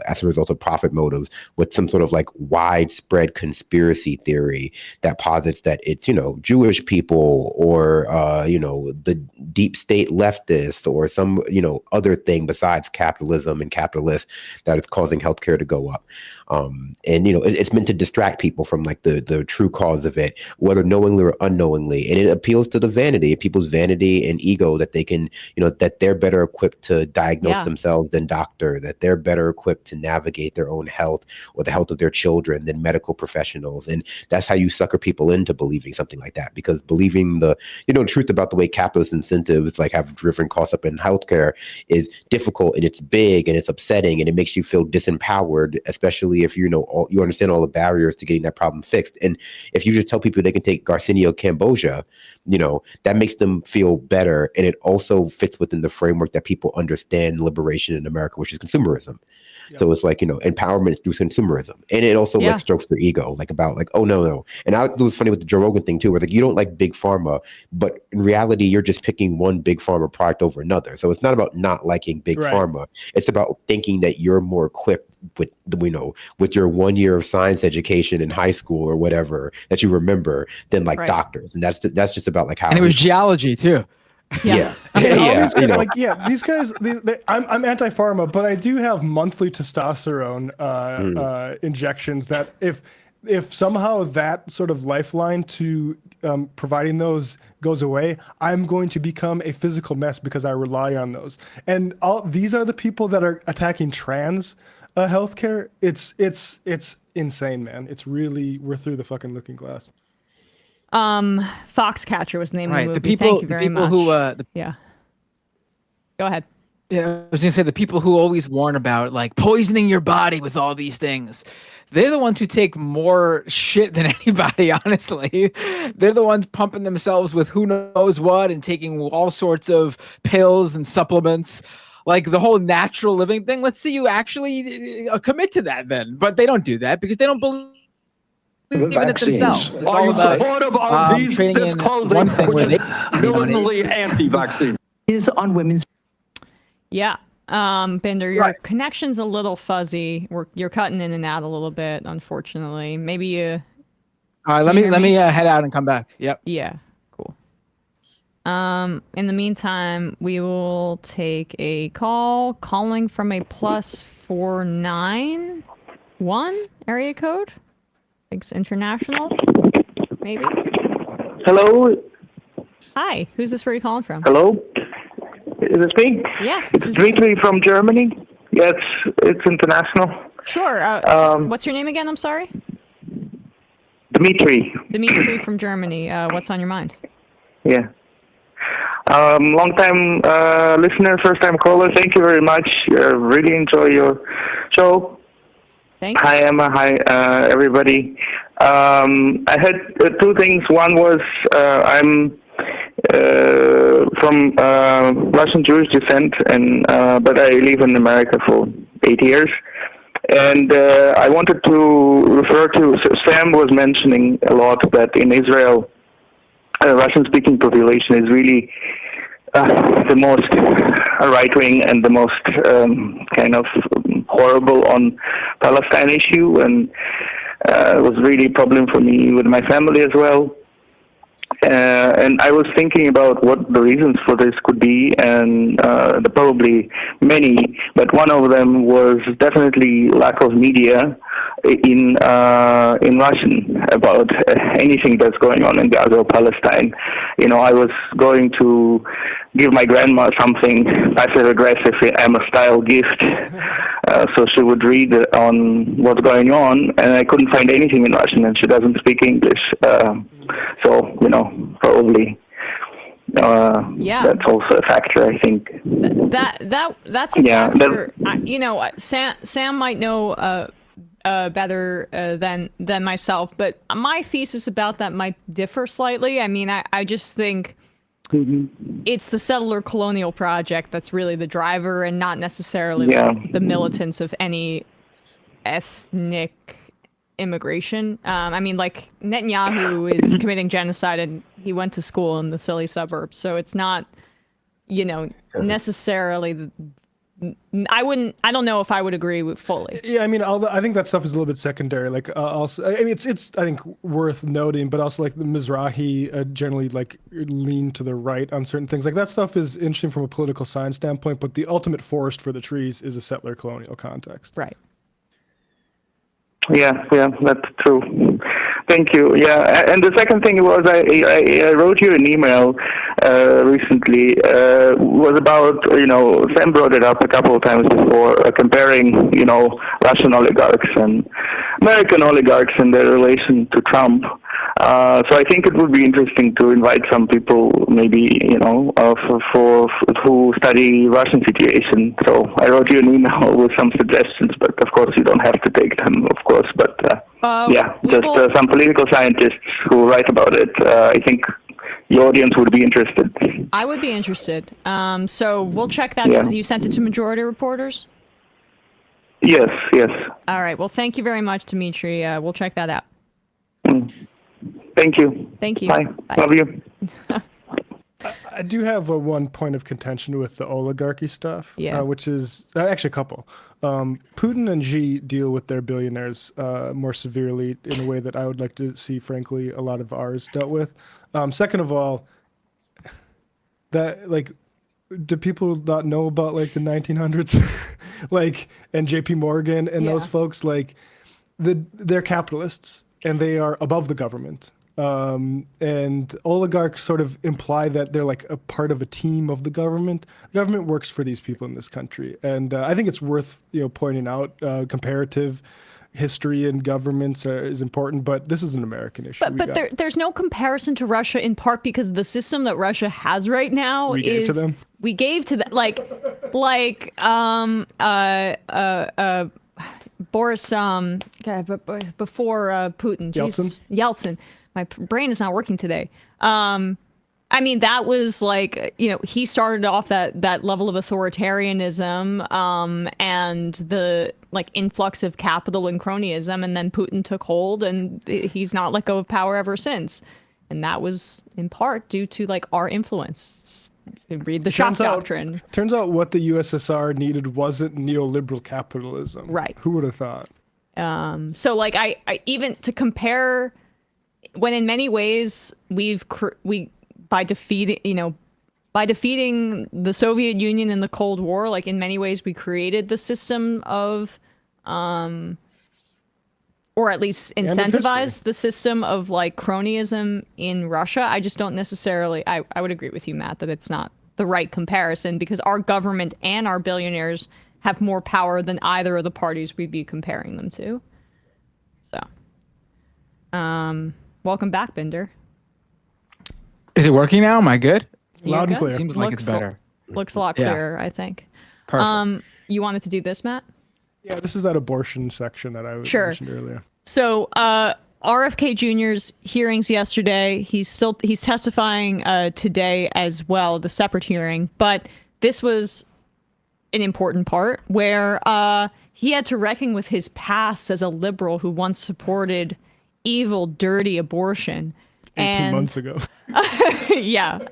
as a result of profit motives with some sort of like widespread conspiracy theory that posits that it's, Jewish people or, the deep state leftists or some, other thing besides capitalism and capitalists that is causing healthcare to go up. It's meant to distract people from like the true cause of it, whether knowingly or unknowingly. And it appeals to the vanity, people's vanity and ego that they can, that they're better equipped to diagnose themselves than doctor, that they're better equipped to navigate their own health or the health of their children than medical professionals. And that's how you sucker people into believing something like that, because believing the, truth about the way capitalist incentives like have driven costs up in healthcare is difficult and it's big and it's upsetting and it makes you feel disempowered, especially if you understand all the barriers to getting that problem fixed. And if you just tell people they can take Garcinia Cambogia, that makes them feel better. And it also fits within the framework that people understand liberation in America, which is consumerism. Yeah. So it's like, empowerment through consumerism. And it also like strokes their ego, like about like, oh, no. And it was funny with the Joe Rogan thing too, where like, you don't like big pharma, but in reality, you're just picking one big pharma product over another. So it's not about not liking big pharma. It's about thinking that you're more equipped with your 1 year of science education in high school or whatever that you remember than like doctors. And that's just about like how. And it was geology too. Yeah. These guys, I'm anti-pharma, but I do have monthly testosterone injections that if somehow that sort of lifeline to providing those goes away, I'm going to become a physical mess because I rely on those. And these are the people that are attacking trans healthcare. It's insane, man. It's really, we're through the fucking looking glass. Foxcatcher was the name of the movie. Thank you very much. Yeah. Go ahead. Yeah, I was gonna say the people who always warn about like poisoning your body with all these things. They're the ones who take more shit than anybody, honestly. They're the ones pumping themselves with who knows what and taking all sorts of pills and supplements. Like the whole natural living thing. Let's see you actually commit to that then. But they don't do that because they don't believe even it themselves. It's Are all you about supportive of these trading fits in clothing, one thing which where is they make money. militantly anti-vaccine? Is on women's. Yeah. Bender, your Right. connection's a little fuzzy. You're cutting in and out a little bit, unfortunately. Maybe you. All right, let me head out and come back. Yep. Yeah. Cool. In the meantime, we will take a call calling from a +491 area code. I think it's international. Maybe. Hello. Hi. Who's this? Where are you calling from? Hello. Is this me? Yes. It's Dmitry from Germany. Yes, it's international. Sure. What's your name again? I'm sorry. Dmitry. Dimitri from Germany. What's on your mind? Yeah. Long time listener, first time caller. Thank you very much. Really enjoy your show. Thank you. Hi Emma. Hi everybody. I had two things. One was I'm from Russian Jewish descent, and but I live in America for 8 years. And I wanted to refer to, Sam was mentioning a lot that in Israel, Russian-speaking population is really the most right-wing and the most kind of horrible on Palestine issue, and it was really a problem for me with my family as well. And I was thinking about what the reasons for this could be, and there are probably many, but one of them was definitely lack of media in Russian about anything that's going on in Gaza or Palestine. You know, I was going to give my grandma something passive-aggressive Emma-style gift, so she would read on what's going on, and I couldn't find anything in Russian, and she doesn't speak English. So, you know, probably that's also a factor, I think. That's a factor. You know, Sam might know better than myself, but my thesis about that might differ slightly. I mean, I just think it's the settler colonial project that's really the driver, and not necessarily like the militants of any ethnic immigration. I mean, like, Netanyahu is committing genocide, and he went to school in the Philly suburbs, so it's not, you know, necessarily I don't know if I would agree with fully. Yeah, I mean, I think that stuff is a little bit secondary. Like, also, I mean, it's I think worth noting, but also like the Mizrahi generally like lean to the right on certain things. Like that stuff is interesting from a political science standpoint, but the ultimate forest for the trees is a settler colonial context. Right. Yeah, that's true. Thank you. Yeah, and the second thing was I wrote you an email recently. Was about, you know, Sam brought it up a couple of times before, comparing, you know, Russian oligarchs and American oligarchs and their relation to Trump. So I think it would be interesting to invite some people, maybe, you know, for who study Russian situation. So I wrote you an email with some suggestions, but of course you don't have to take them, of course. But some political scientists who write about it. I think your audience would be interested. I would be interested. So we'll check that. Yeah. You sent it to Majority Reporters? Yes. All right. Well, thank you very much, Dimitri. We'll check that out. Thank you. Thank you. Bye. Love you. I do have one point of contention with the oligarchy stuff, which is actually a couple. Putin and Xi deal with their billionaires more severely in a way that I would like to see, frankly, a lot of ours dealt with. Second of all, that like, do people not know about like the 1900s, like, and J.P. Morgan and those folks? Like, they're capitalists and they are above the government. And oligarchs sort of imply that they're like a part of a team of the government. The government works for these people in this country, and I think it's worth, you know, pointing out comparative history in governments is important, but this is an American issue. But there's no comparison to Russia, in part because the system that Russia has right now we gave to them. Boris before Putin. Yeltsin. Yeltsin. My brain is not working today. I mean, that was like, he started off that level of authoritarianism and the like influx of capital and cronyism, and then Putin took hold, and he's not let go of power ever since. And that was in part due to like our influence. Read the shock doctrine. Turns out what the USSR needed wasn't neoliberal capitalism. Right. Who would have thought? So like I even to compare, when in many ways by defeating the Soviet Union in the Cold War, like in many ways we created the system of, or at least incentivized the system of like cronyism in Russia. I just don't necessarily, I would agree with you, Matt, that it's not the right comparison, because our government and our billionaires have more power than either of the parties we'd be comparing them to. So, welcome back, Binder. Is it working now? Am I good? Loud and clear. Seems like it's better. Looks a lot clearer, I think. Perfect. You wanted to do this, Matt? Yeah, this is that abortion section that I mentioned earlier. So, RFK Jr.'s hearings yesterday. He's testifying today as well, the separate hearing. But this was an important part where he had to reckon with his past as a liberal who once supported evil, dirty abortion. 18 months ago. Yeah.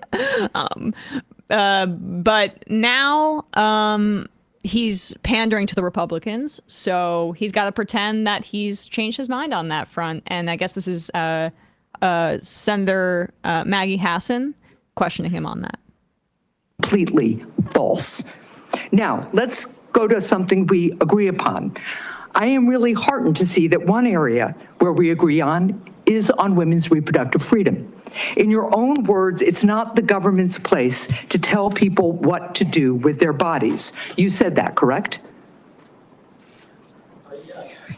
But now he's pandering to the Republicans, so he's got to pretend that he's changed his mind on that front. And I guess this is Senator Maggie Hassan questioning him on that. Completely false. Now, let's go to something we agree upon. I am really heartened to see that one area where we agree on is on women's reproductive freedom. In your own words, it's not the government's place to tell people what to do with their bodies. You said that, correct?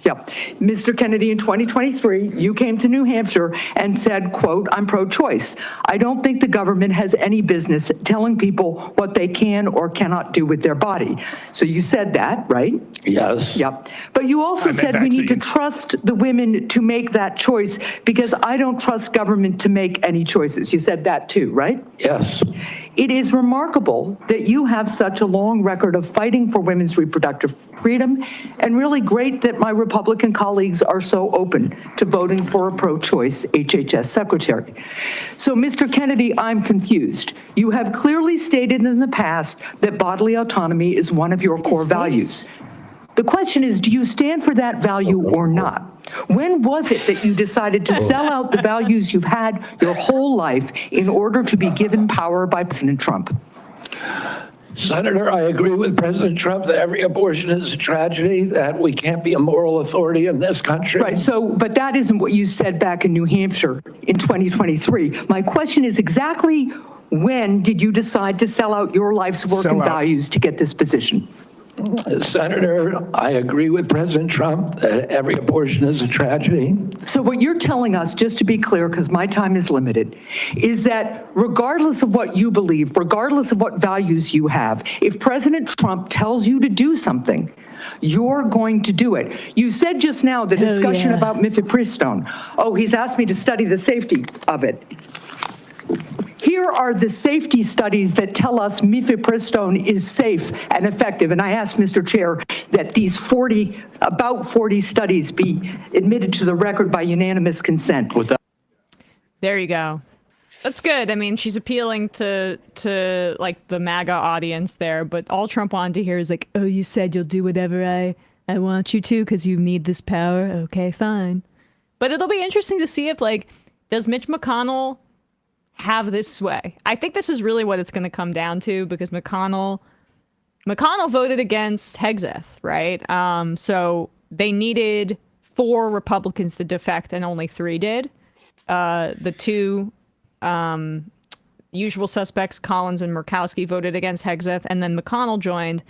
Yeah. Mr. Kennedy, in 2023, you came to New Hampshire and said, quote, I'm pro-choice. I don't think the government has any business telling people what they can or cannot do with their body. So you said that, right? Yes. Yep. But you also said we need to trust the women to make that choice because I don't trust government to make any choices. You said that too, right? Yes. It is remarkable that you have such a long record of fighting for women's reproductive freedom, and really great that my Republican colleagues are so open to voting for a pro-choice HHS secretary. So, Mr. Kennedy, I'm confused. You have clearly stated in the past that bodily autonomy is one of your core values. The question is, do you stand for that value or not? When was it that you decided to sell out the values you've had your whole life in order to be given power by President Trump? Senator, I agree with President Trump that every abortion is a tragedy, that we can't be a moral authority in this country. Right, so, but that isn't what you said back in New Hampshire in 2023. My question is exactly when did you decide to sell out your life's work and values to get this position? Senator, I agree with President Trump that every abortion is a tragedy. So what you're telling us, just to be clear, because my time is limited, is that regardless of what you believe, regardless of what values you have, if President Trump tells you to do something, you're going to do it. You said just now the discussion about mifepristone. Oh, he's asked me to study the safety of it. Here are the safety studies that tell us mifepristone is safe and effective. And I asked Mr. Chair that these about 40 studies be admitted to the record by unanimous consent. There you go. That's good. I mean, she's appealing to like the MAGA audience there, but all Trump wanted to hear is like, oh, you said you'll do whatever I want you to because you need this power. Okay, fine. But it'll be interesting to see if, like, does Mitch McConnell have this sway? I think this is really what it's going to come down to, because McConnell voted against Hegseth, right? So they needed 4 Republicans to defect, and only 3 did. The 2 usual suspects, Collins and Murkowski, voted against Hegseth, and then McConnell joined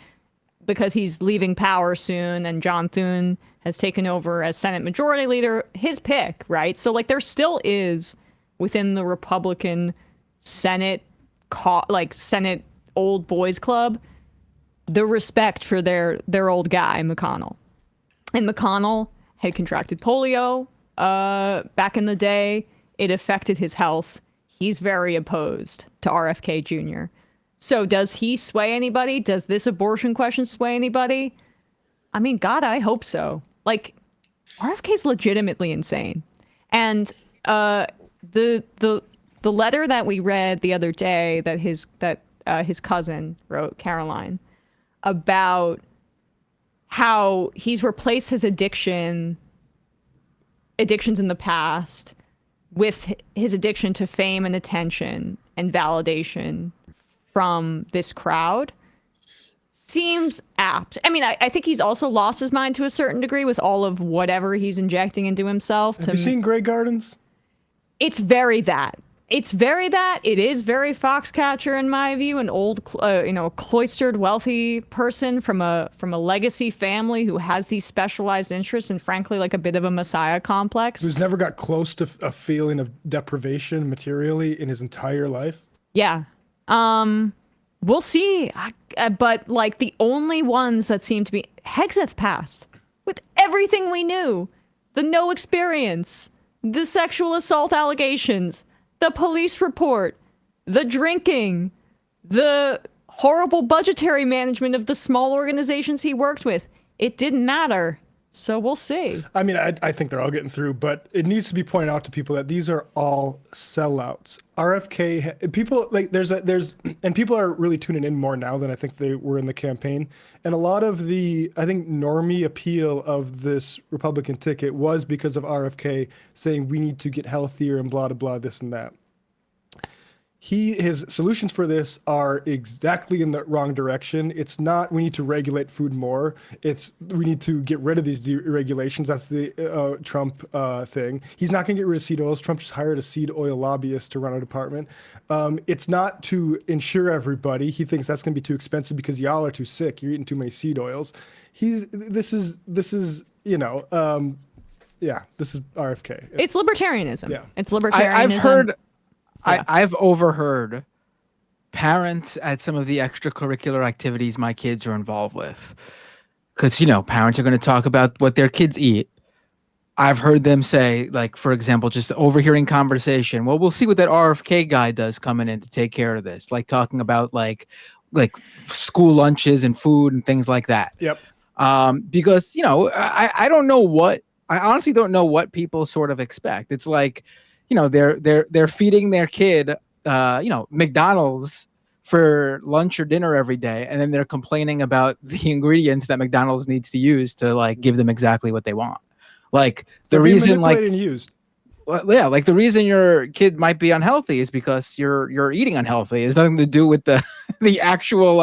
because he's leaving power soon, and John Thune has taken over as Senate Majority Leader. His pick, right? So, like, there still is within the Republican Senate, Senate old boys club, the respect for their old guy, McConnell. And McConnell had contracted polio back in the day. It affected his health. he's very opposed to RFK Jr. So does he sway anybody? Does this abortion question sway anybody? I mean, God, I hope so. Like, RFK's legitimately insane. And the letter that we read the other day that his cousin wrote, Caroline, about how he's replaced his addictions in the past with his addiction to fame and attention and validation from this crowd seems apt. I mean, I think he's also lost his mind to a certain degree with all of whatever he's injecting into himself. Have you seen Grey Gardens? It's very that. It's very that. It is very Foxcatcher in my view, an old, cloistered, wealthy person from a legacy family who has these specialized interests and frankly, like a bit of a messiah complex. Who's never got close to a feeling of deprivation materially in his entire life. Yeah. We'll see. But like the only ones that seem to be Hegseth passed with everything we knew, the no experience, the sexual assault allegations, the police report, the drinking, the horrible budgetary management of the small organizations he worked with. It didn't matter. So we'll see. I mean, I think they're all getting through, but it needs to be pointed out to people that these are all sellouts. RFK, people like and people are really tuning in more now than I think they were in the campaign. And a lot of the, I think, normie appeal of this Republican ticket was because of RFK saying we need to get healthier and blah, blah, blah, this and that. His solutions for this are exactly in the wrong direction. It's not we need to regulate food more. It's we need to get rid of these deregulations. That's the Trump thing. He's not going to get rid of seed oils. Trump just hired a seed oil lobbyist to run a department. It's not to insure everybody. He thinks that's going to be too expensive because y'all are too sick. You're eating too many seed oils. This is this is RFK. It's libertarianism. Yeah. It's libertarianism. I've heard. Yeah. I've overheard parents at some of the extracurricular activities my kids are involved with, because parents are going to talk about what their kids eat. I've heard them say, like, for example, just overhearing conversation. Well, we'll see what that RFK guy does coming in to take care of this, like talking about like school lunches and food and things like that. Yep. Because I don't know what I honestly don't know what people sort of expect. It's like, they're feeding their kid, McDonald's for lunch or dinner every day, and then they're complaining about the ingredients that McDonald's needs to use to like give them exactly what they want. Like the reason, like, and used. Yeah, like the reason your kid might be unhealthy is because you're eating unhealthy. It has nothing to do with the actual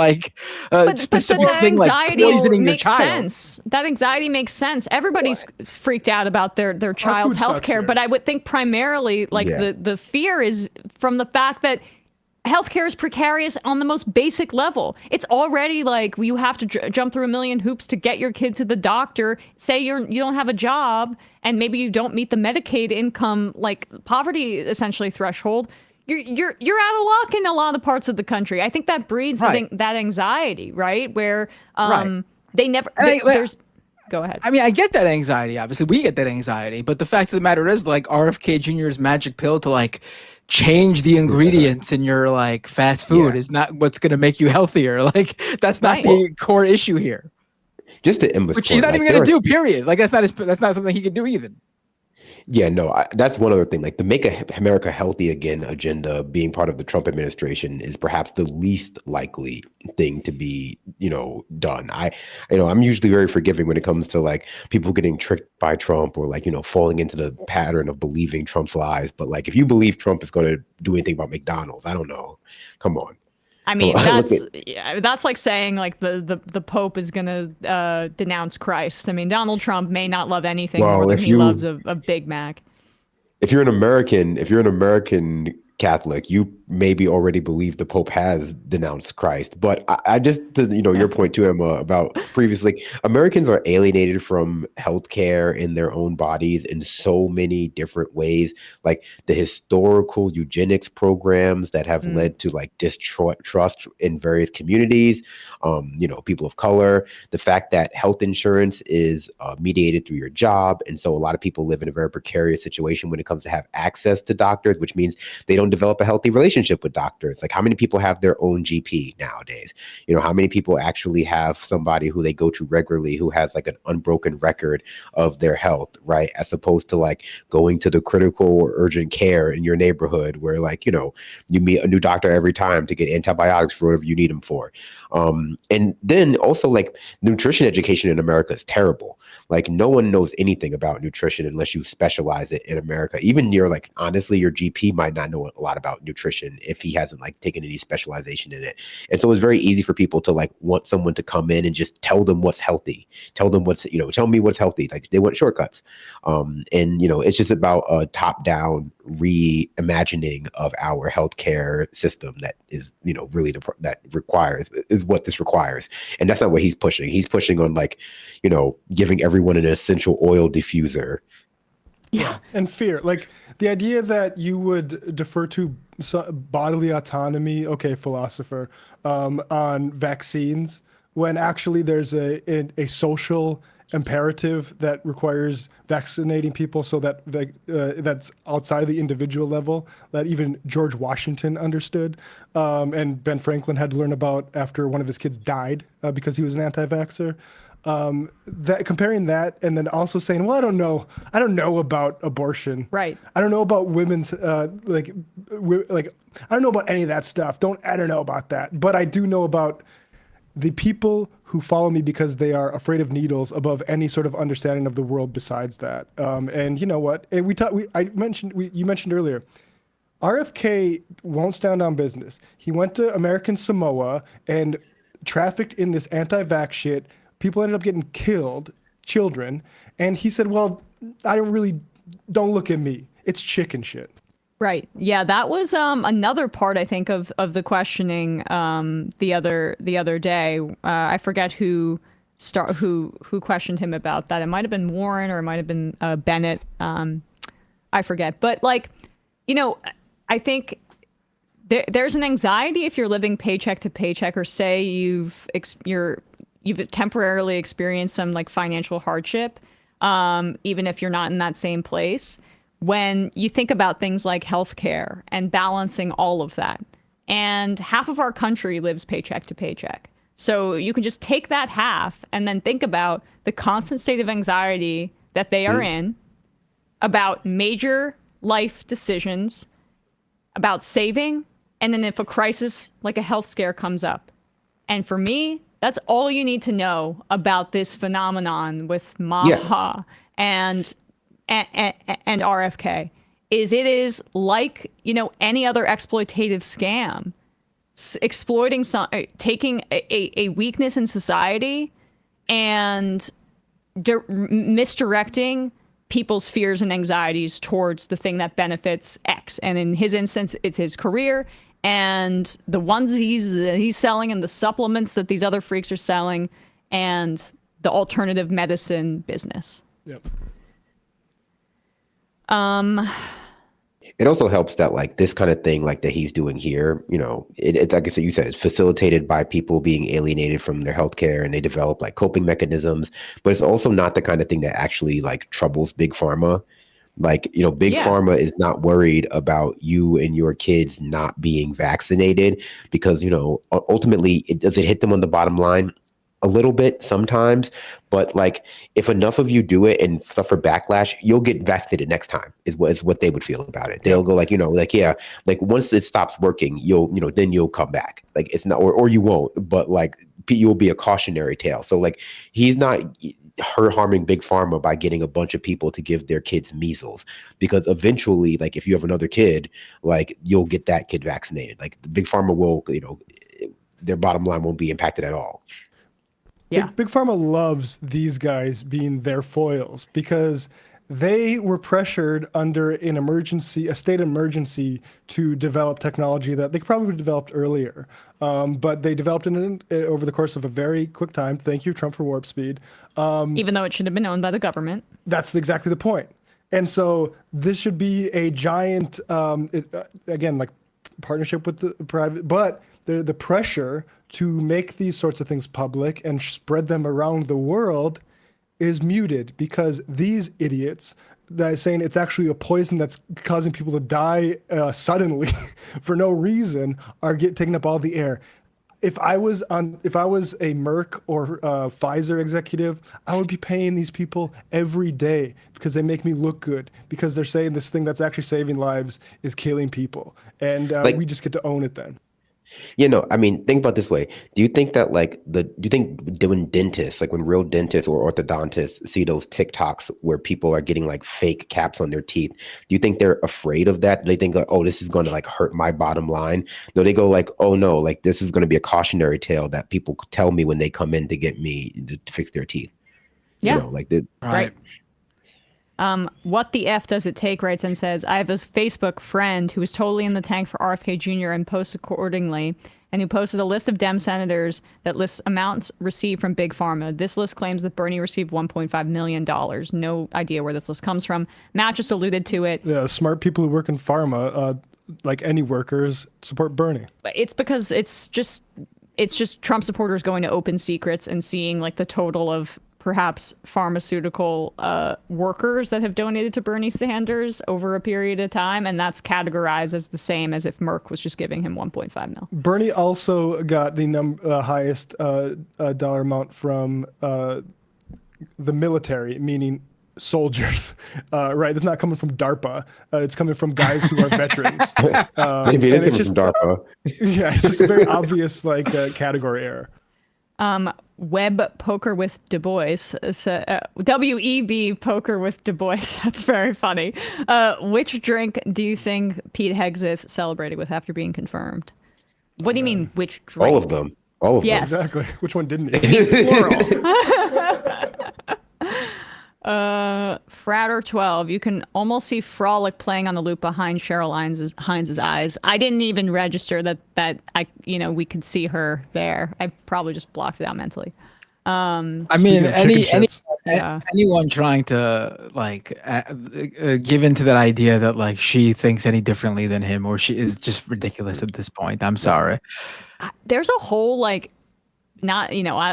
specific but thing like poisoning your makes child. Sense. That anxiety makes sense. Everybody's freaked out about their child's health care, but I would think primarily the fear is from the fact that healthcare is precarious on the most basic level. It's already like you have to jump through a million hoops to get your kid to the doctor. Say you don't have a job and maybe you don't meet the Medicaid income, like poverty essentially threshold. You're out of luck in a lot of parts of the country. I think that breeds that anxiety, right? Where they never there's. Go ahead. I mean, I get that anxiety. Obviously, we get that anxiety. But the fact of the matter is, like, RFK Jr.'s magic pill to like change the ingredients in your like fast food is not what's going to make you healthier. Like, that's not the core issue here. Just to Emma's which he's not even going to do. Period. Like, that's not something he can do either. Yeah, no, that's one other thing. Like the Make America Healthy Again agenda being part of the Trump administration is perhaps the least likely thing to be, done. I'm usually very forgiving when it comes to like people getting tricked by Trump or like, falling into the pattern of believing Trump's lies. But like, if you believe Trump is going to do anything about McDonald's, I don't know. Come on. I mean, that's like saying like the Pope is going to denounce Christ. I mean, Donald Trump may not love anything more than he loves a Big Mac. If you're an American Catholic, you maybe already believe the Pope has denounced Christ. But I just, to, your point too, Emma, about previously, Americans are alienated from healthcare in their own bodies in so many different ways. Like the historical eugenics programs that have led to like distrust in various communities, people of color, the fact that health insurance is mediated through your job. And so a lot of people live in a very precarious situation when it comes to have access to doctors, which means they don't develop a healthy relationship with doctors. Like how many people have their own GP nowadays? How many people actually have somebody who they go to regularly who has like an unbroken record of their health, right? As opposed to like going to the critical or urgent care in your neighborhood where like, you meet a new doctor every time to get antibiotics for whatever you need them for. And then also like nutrition education in America is terrible. Like no one knows anything about nutrition unless you specialize it in America. Even honestly, your GP might not know a lot about nutrition if he hasn't like taken any specialization in it. And so it's very easy for people to like want someone to come in and just tell them what's healthy, tell them what's, tell me what's healthy. Like they want shortcuts. And it's just about a top-down reimagining of our healthcare system that is, really is what this requires. And that's not what he's pushing. He's pushing on like, giving everyone an essential oil diffuser. Yeah. And fear. Like the idea that you would defer to bodily autonomy, okay, philosopher, on vaccines, when actually there's a social imperative that requires vaccinating people so that that's outside of the individual level that even George Washington understood, and Ben Franklin had to learn about after one of his kids died because he was an anti-vaxxer. That comparing that and then also saying, well, I don't know about abortion. Right. I don't know about women's I don't know about any of that stuff. I don't know about that. But I do know about the people who follow me because they are afraid of needles above any sort of understanding of the world besides that. And you know what? And you mentioned earlier, RFK won't stand on business. He went to American Samoa and trafficked in this anti-vax shit. People ended up getting killed, children. And he said, well, don't look at me. It's chicken shit. Right. Yeah, that was another part, I think, of the questioning the other day. I forget who questioned him about that. It might have been Warren or it might have been Bennett. I forget. But I think there's an anxiety if you're living paycheck to paycheck, or say you've temporarily experienced some like financial hardship, even if you're not in that same place. When you think about things like healthcare and balancing all of that, and half of our country lives paycheck to paycheck. So you can just take that half and then think about the constant state of anxiety that they are in about major life decisions, about saving, and then if a crisis like a health scare comes up. And for me, that's all you need to know about this phenomenon with Maha and RFK. It is like, any other exploitative scam, exploiting taking a weakness in society and misdirecting people's fears and anxieties towards the thing that benefits X. And in his instance, it's his career and the onesies that he's selling and the supplements that these other freaks are selling and the alternative medicine business. Yep. It also helps that like this kind of thing like that he's doing here, it's like I said, you said, it's facilitated by people being alienated from their healthcare and they develop like coping mechanisms, but it's also not the kind of thing that actually like troubles big pharma. Like, big pharma is not worried about you and your kids not being vaccinated because, ultimately does it hit them on the bottom line? A little bit sometimes, but like if enough of you do it and suffer backlash, you'll get vaccinated next time is what they would feel about it. They'll go like, once it stops working, then you'll come back. Like it's not, or you won't, but like you'll be a cautionary tale. So like he's not harming big pharma by getting a bunch of people to give their kids measles, because eventually, like if you have another kid, like you'll get that kid vaccinated. Like the big pharma will, their bottom line won't be impacted at all. Yeah. Big Pharma loves these guys being their foils because they were pressured under a state emergency to develop technology that they probably developed earlier. But they developed it over the course of a very quick time. Thank you, Trump, for warp speed. Even though it should have been owned by the government. That's exactly the point. And so this should be a giant, again, like partnership with the private, but the pressure to make these sorts of things public and spread them around the world is muted because these idiots that are saying it's actually a poison that's causing people to die suddenly for no reason are taking up all the air. If I was a Merck or Pfizer executive, I would be paying these people every day because they make me look good, because they're saying this thing that's actually saving lives is killing people, and we just get to own it then. I mean, think about it this way. Do you think that do you think when dentists, like when real dentists or orthodontists see those TikToks where people are getting like fake caps on their teeth, do you think they're afraid of that? Do they think like, oh, this is going to like hurt my bottom line? No, they go like, oh no, like this is going to be a cautionary tale that people tell me when they come in to get me to fix their teeth. Yeah. Right. What the F does it take writes and says, I have this Facebook friend who was totally in the tank for RFK Jr. and posts accordingly, and who posted a list of Dem senators that lists amounts received from Big Pharma. This list claims that Bernie received $1.5 million. No idea where this list comes from. Matt just alluded to it. Yeah, smart people who work in pharma, like any workers, support Bernie. It's because it's just Trump supporters going to open secrets and seeing like the total of perhaps pharmaceutical workers that have donated to Bernie Sanders over a period of time, and that's categorized as the same as if Merck was just giving him 1.5 mil. Bernie also got the highest dollar amount from the military, meaning soldiers, right? It's not coming from DARPA. It's coming from guys who are veterans. Maybe it is coming from DARPA. Yeah, it's just a very obvious category error. Web Poker with Du Bois, WEB Poker with Du Bois. That's very funny. Which drink do you think Pete Hegseth celebrated with after being confirmed? What do you mean, which drink? All of them. All of them. Yes. Exactly. Which one didn't he? Plural. Fratter 12. You can almost see Frolic playing on the loop behind Cheryl Hines' eyes. I didn't even register that we could see her there. I probably just blocked it out mentally. I mean, anyone trying to give into that idea that like she thinks any differently than him, or she is just ridiculous at this point. I'm sorry. There's a whole I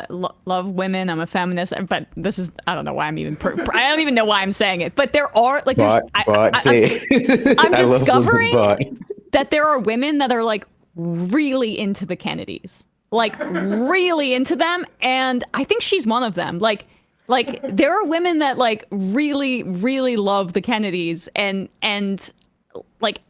love women. I'm a feminist, but this is, I don't know why I'm even, I don't even know why I'm saying it, but there are I'm discovering that there are women that are like really into the Kennedys, like really into them. And I think she's one of them. Like there are women that like really, really love the Kennedys and like,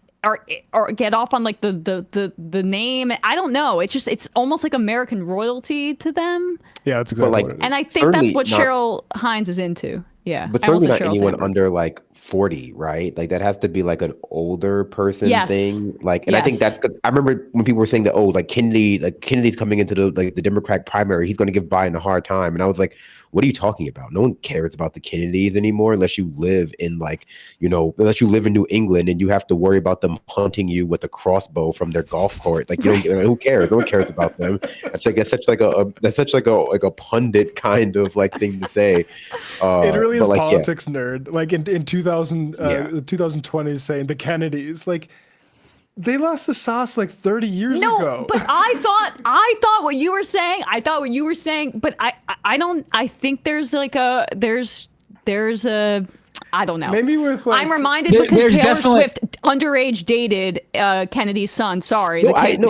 or get off on like the name. I don't know. It's almost like American royalty to them. Yeah, that's exactly what it is. And I think that's what Cheryl Hines is into. Yeah. But certainly not anyone under like 40, right? Like that has to be like an older person thing. Like, and I think that's because I remember when people were saying that, oh, like Kennedy's coming into the Democratic primary, he's going to give Biden a hard time. And I was like, what are you talking about? No one cares about the Kennedys anymore unless you live in unless you live in New England and you have to worry about them hunting you with a crossbow from their golf court. Like who cares? No one cares about them. That's such like a pundit kind of like thing to say. It really is politics nerd. Like in 2020s saying the Kennedys, like they lost the sauce like 30 years ago. No, but I thought what you were saying. But I think there's a I don't know. Maybe with like, I'm reminded because Taylor Swift underage dated Kennedy's son. Sorry,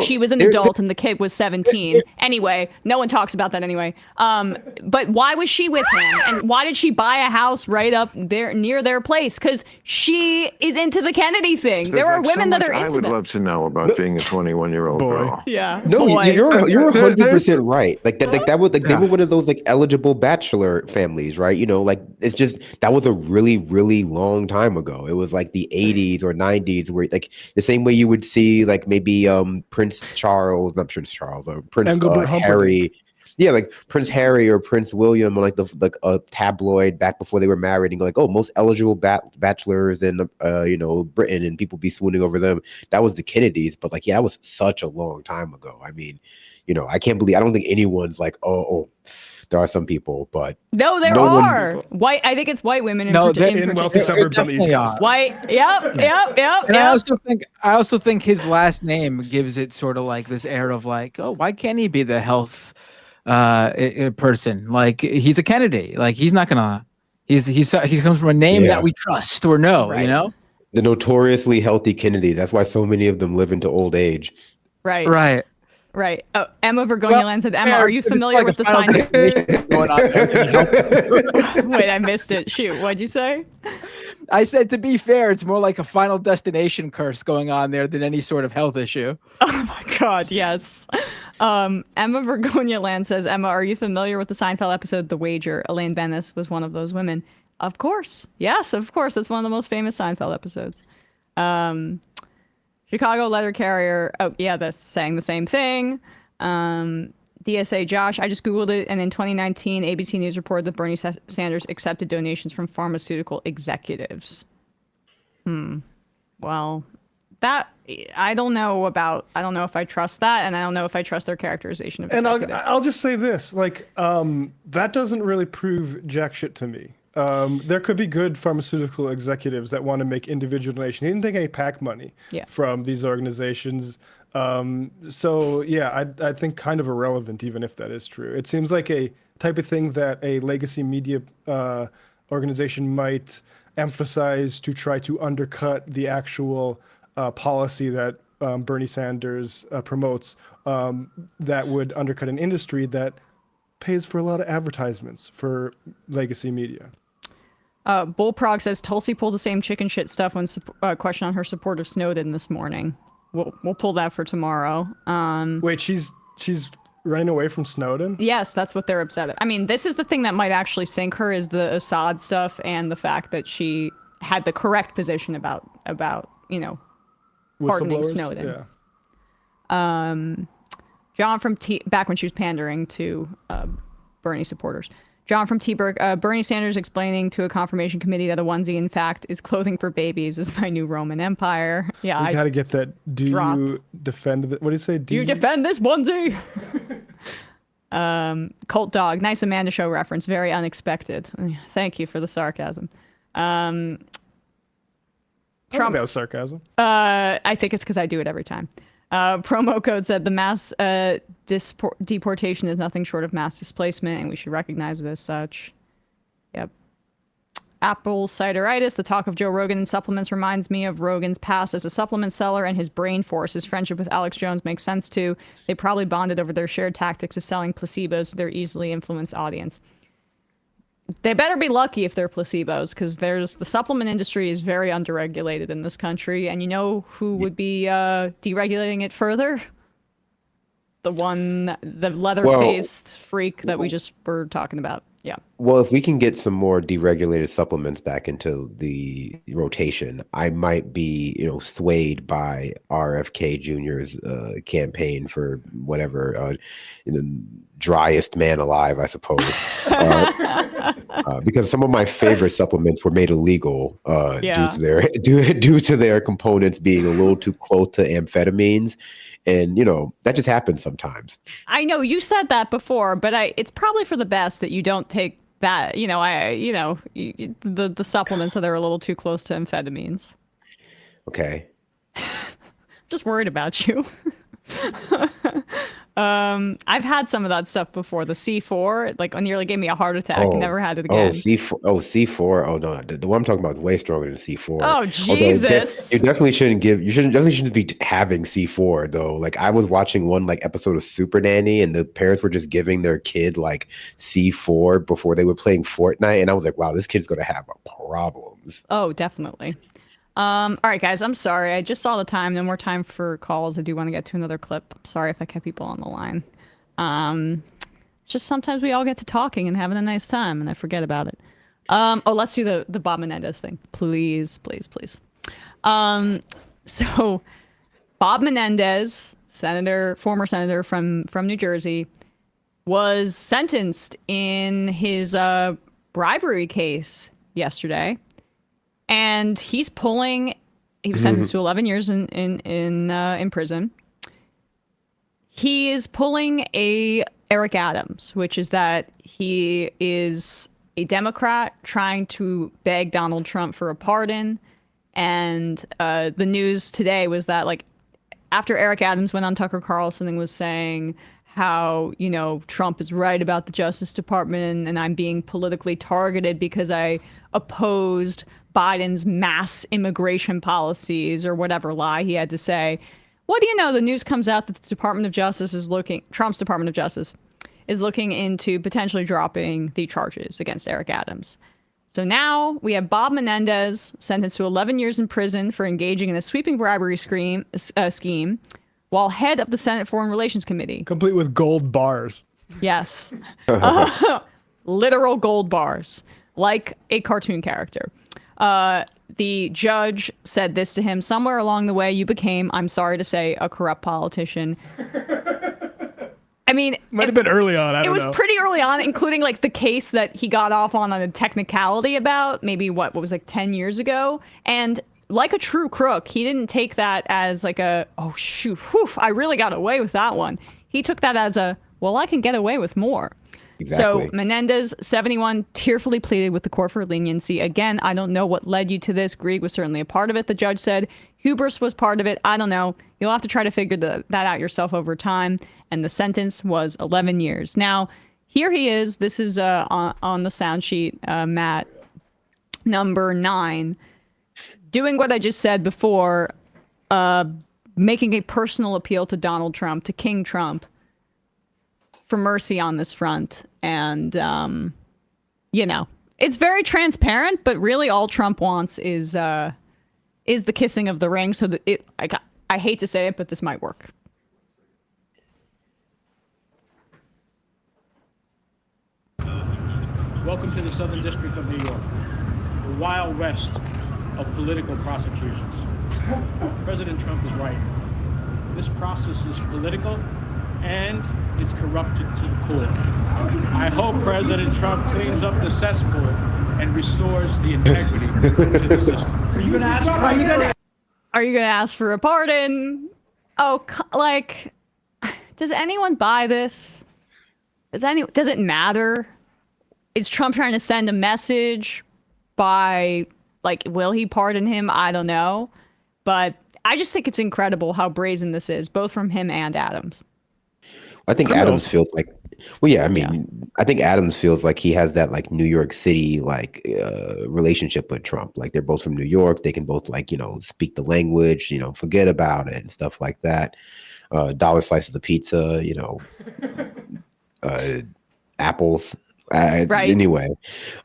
she was an adult and the kid was 17. Anyway, no one talks about that anyway. But why was she with him? And why did she buy a house right up there near their place? Because she is into the Kennedy thing. There are women that are into I would love to know about being a 21-year-old girl. Yeah. No, you're 100% right. Like that was like they were one of those like eligible bachelor families, right? Like it's just that was a really long time ago. It was like the 80s or 90s where like the same way you would see like maybe Prince Harry. Yeah, like Prince Harry or Prince William, or like a tabloid back before they were married, and go like, oh, most eligible bachelors in Britain, and people be swooning over them. That was the Kennedys, but like, yeah, that was such a long time ago. I mean, I can't believe. I don't think anyone's like, oh, there are some people, but no, there are white. I think it's white women in wealthy suburbs on the East Coast. White, yep. And I also think his last name gives it sort of like this air of like, oh, why can't he be the health person? Like he's a Kennedy. Like he's not gonna. He comes from a name that we trust or know. Right. The notoriously healthy Kennedys. That's why so many of them live into old age. Right. Right. Oh, Emma Vergognaland said, Emma, are you familiar with the sign? Wait, I missed it. Shoot, what'd you say? I said, to be fair, it's more like a Final Destination curse going on there than any sort of health issue. Oh my God, yes. Emma Vergognaland says, Emma, are you familiar with the Seinfeld episode The Wager? Elaine Bennis was one of those women. Of course. Yes, of course. That's one of the most famous Seinfeld episodes. Chicago leather carrier. Oh, yeah, that's saying the same thing. DSA Josh, I just Googled it, and in 2019, ABC News reported that Bernie Sanders accepted donations from pharmaceutical executives. Well, that I don't know if I trust that, and I don't know if I trust their characterization of executive. And I'll just say this, like, that doesn't really prove jack shit to me. There could be good pharmaceutical executives that want to make individual donations. He didn't take any PAC money from these organizations. So yeah, I think kind of irrelevant, even if that is true. It seems like a type of thing that a legacy media organization might emphasize to try to undercut the actual policy that Bernie Sanders promotes, that would undercut an industry that pays for a lot of advertisements for legacy media. Bullprog says Tulsi pulled the same chicken shit stuff when questioned on her support of Snowden this morning. We'll pull that for tomorrow. Wait, she's running away from Snowden? Yes, that's what they're upset at. I mean, this is the thing that might actually sink her, is the Assad stuff and the fact that she had the correct position about pardoning Snowden. Yeah. John from back when she was pandering to Bernie supporters. John from T-Berg, Bernie Sanders explaining to a confirmation committee that a onesie, in fact, is clothing for babies, is my new Roman Empire. Yeah, I gotta get that. You defend? What do you say? Do you defend this onesie? Cult Dog, nice Amanda Show reference, very unexpected. Thank you for the sarcasm. Trump. That was sarcasm. I think it's because I do it every time. Promo code said the mass deportation is nothing short of mass displacement, and we should recognize it as such. Yep. Apple cideritis, the talk of Joe Rogan and supplements reminds me of Rogan's past as a supplement seller and his brain force. His friendship with Alex Jones makes sense too. They probably bonded over their shared tactics of selling placebos to their easily influenced audience. They better be lucky if they're placebos, because the supplement industry is very underregulated in this country, and you know who would be deregulating it further? The leather-faced freak that we just were talking about. Yeah. Well, if we can get some more deregulated supplements back into the rotation, I might be, swayed by RFK Jr.'s campaign for whatever, driest man alive, I suppose. Because some of my favorite supplements were made illegal due to their components being a little too close to amphetamines. And, that just happens sometimes. I know you said that before, but it's probably for the best that you don't take that, the supplements that are a little too close to amphetamines. Okay. Just worried about you. I've had some of that stuff before. The C4, like, nearly gave me a heart attack. I never had it again. C4. Oh no, the one I'm talking about is way stronger than C4. Oh Jesus! You definitely shouldn't be having C4 though. Like, I was watching one episode of Super Nanny, and the parents were just giving their kid C4 before they were playing Fortnite, and I was like, wow, this kid's gonna have problems. Oh, definitely. All right, guys, I'm sorry. I just saw the time. No more time for calls. I do want to get to another clip. I'm sorry if I kept people on the line. Just sometimes we all get to talking and having a nice time, and I forget about it. Let's do the Bob Menendez thing. Please, please, please. So Bob Menendez, former senator from New Jersey, was sentenced in his bribery case yesterday, and he's pulling. He was sentenced to 11 years in prison. He is pulling a Eric Adams, which is that he is a Democrat trying to beg Donald Trump for a pardon. And the news today was that, like, after Eric Adams went on Tucker Carlson and was saying how, you know, Trump is right about the Justice Department and I'm being politically targeted because I opposed Biden's mass immigration policies or whatever lie he had to say. What do you know? The news comes out that the Department of Justice is Trump's Department of Justice is looking into potentially dropping the charges against Eric Adams. So now we have Bob Menendez sentenced to 11 years in prison for engaging in a sweeping bribery scheme while head of the Senate Foreign Relations Committee. Complete with gold bars. Yes. Literal gold bars, like a cartoon character. The judge said this to him: somewhere along the way, you became, I'm sorry to say, a corrupt politician. I mean, might have been early on. I don't know. It was pretty early on, including like the case that he got off on a technicality about maybe what was like 10 years ago. And like a true crook, he didn't take that as like a, oh shoot, whew, I really got away with that one. He took that as a, well, I can get away with more. Exactly. So Menendez, 71, tearfully pleaded with the court for leniency. Again, I don't know what led you to this. Grieg was certainly a part of it, the judge said. Hubris was part of it. I don't know. You'll have to try to figure that out yourself over time. And the sentence was 11 years. Now, here he is. This is on the sound sheet, Matt, number 9, doing what I just said before, making a personal appeal to Donald Trump, to King Trump, for mercy on this front. And, you know, it's very transparent, but really all Trump wants is the kissing of the ring. So that I hate to say it, but this might work. Welcome to the Southern District of New York, the Wild West of political prosecutions. President Trump is right. This process is political and it's corrupted to the core. I hope President Trump cleans up the cesspool and restores the integrity to the system. Are you going to ask for a pardon? Oh, like, does anyone buy this? Does it matter? Is Trump trying to send a message by, like, will he pardon him? I don't know. But I just think it's incredible how brazen this is, both from him and Adams. I think Adams feels like, well, yeah, I mean, I think Adams feels like he has that like New York City, like relationship with Trump. Like they're both from New York. They can both like, you know, speak the language, you know, forget about it and stuff like that. Dollar slices of pizza, you know, apples. Right. Anyway,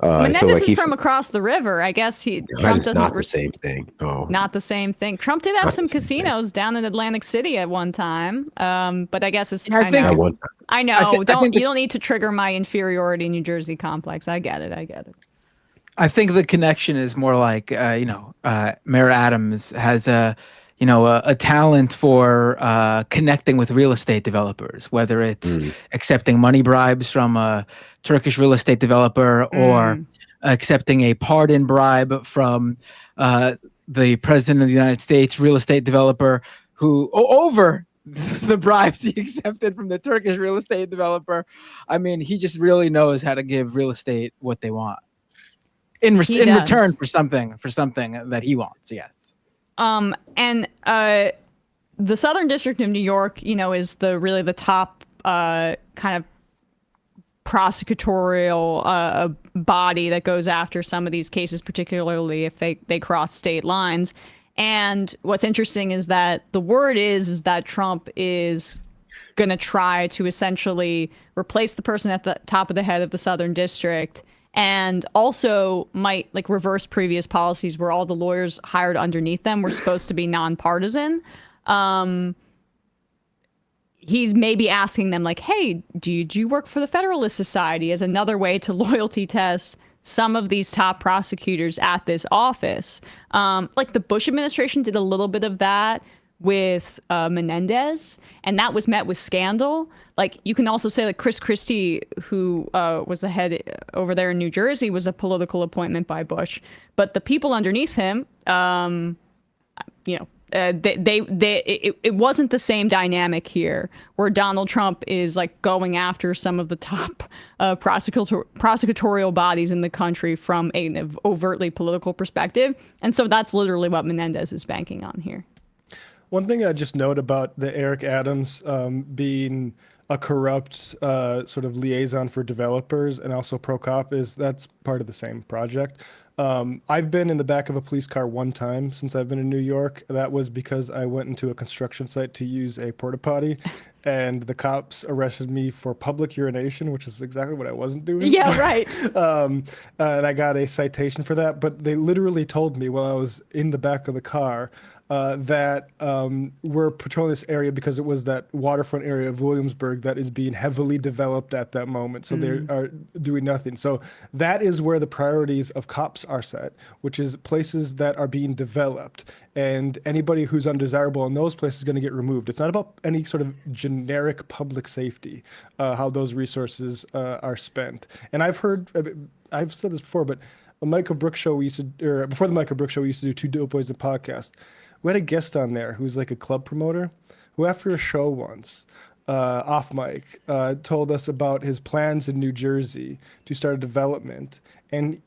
Menendez so like is from across the river. I guess Trump doesn't. Not the same thing. Oh, not the same thing. Trump did have some casinos down in Atlantic City at one time. But I guess it's. I know. You don't need to trigger my inferiority New Jersey complex. I get it. I think the connection is more like Mayor Adams has a talent for connecting with real estate developers, whether it's accepting money bribes from a Turkish real estate developer or accepting a pardon bribe from the president of the United States real estate developer who over the bribes he accepted from the Turkish real estate developer. I mean, he just really knows how to give real estate what they want in return for something that he wants. Yes. And the Southern District of New York, you know, is really the top kind of prosecutorial body that goes after some of these cases, particularly if they cross state lines. And what's interesting is that the word is that Trump is going to try to essentially replace the person at the top of the head of the Southern District, and also might like reverse previous policies where all the lawyers hired underneath them were supposed to be nonpartisan. He's maybe asking them like, hey, do you work for the Federalist Society, as another way to loyalty test some of these top prosecutors at this office. Like the Bush administration did a little bit of that with Menendez, and that was met with scandal. Like, you can also say, like, Chris Christie, who was the head over there in New Jersey, was a political appointment by Bush. But the people underneath him, it wasn't the same dynamic here, where Donald Trump is like going after some of the top prosecutorial bodies in the country from an overtly political perspective. And so that's literally what Menendez is banking on here. One thing I just note about the Eric Adams being a corrupt sort of liaison for developers and also pro-cop is that's part of the same project. I've been in the back of a police car one time since I've been in New York. That was because I went into a construction site to use a porta potty, and the cops arrested me for public urination, which is exactly what I wasn't doing. Yeah, right. And I got a citation for that. But they literally told me while I was in the back of the car that we're patrolling this area because it was that waterfront area of Williamsburg that is being heavily developed at that moment. So they are doing nothing. So that is where the priorities of cops are set, which is places that are being developed. And anybody who's undesirable in those places is going to get removed. It's not about any sort of generic public safety, how those resources are spent. And I've said this before, but a Michael Brooks show before the Michael Brooks show, we used to do Two Dope Boys, the podcast. We had a guest on there who was like a club promoter who, after a show once, off mic, told us about his plans in New Jersey to start a development. And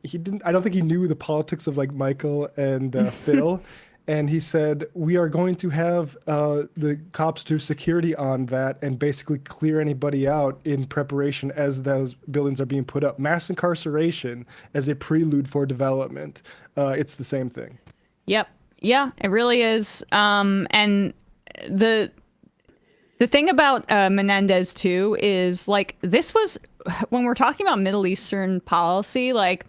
I don't think he knew the politics of like Michael and Phil. And he said, we are going to have the cops do security on that and basically clear anybody out in preparation as those buildings are being put up. Mass incarceration as a prelude for development. It's the same thing. Yep. Yeah, it really is. And the thing about Menendez, too, is like this was when we're talking about Middle Eastern policy, like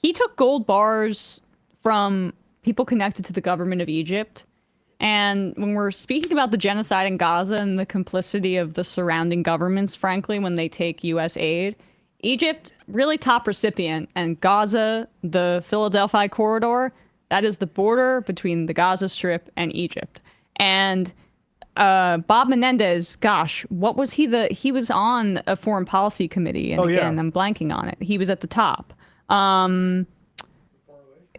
he took gold bars from people connected to the government of Egypt. And when we're speaking about the genocide in Gaza and the complicity of the surrounding governments, frankly, when they take U.S. aid, Egypt, really top recipient, and Gaza, the Philadelphia corridor, that is the border between the Gaza Strip and Egypt. And Bob Menendez, gosh, what was he? He was on a foreign policy committee, and again, I'm blanking on it. He was at the top.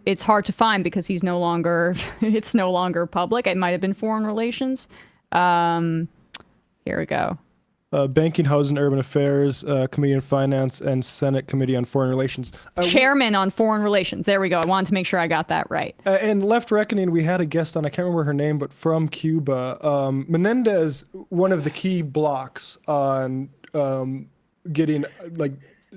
It's hard to find because he's no longer. It's no longer public. It might have been foreign relations. Here we go. Banking, Housing, Urban Affairs, Committee on Finance, and Senate Committee on Foreign Relations. Chairman on Foreign Relations. There we go. I wanted to make sure I got that right. And Left Reckoning, we had a guest on, I can't remember her name, but from Cuba. Menendez, one of the key blocks on getting, like,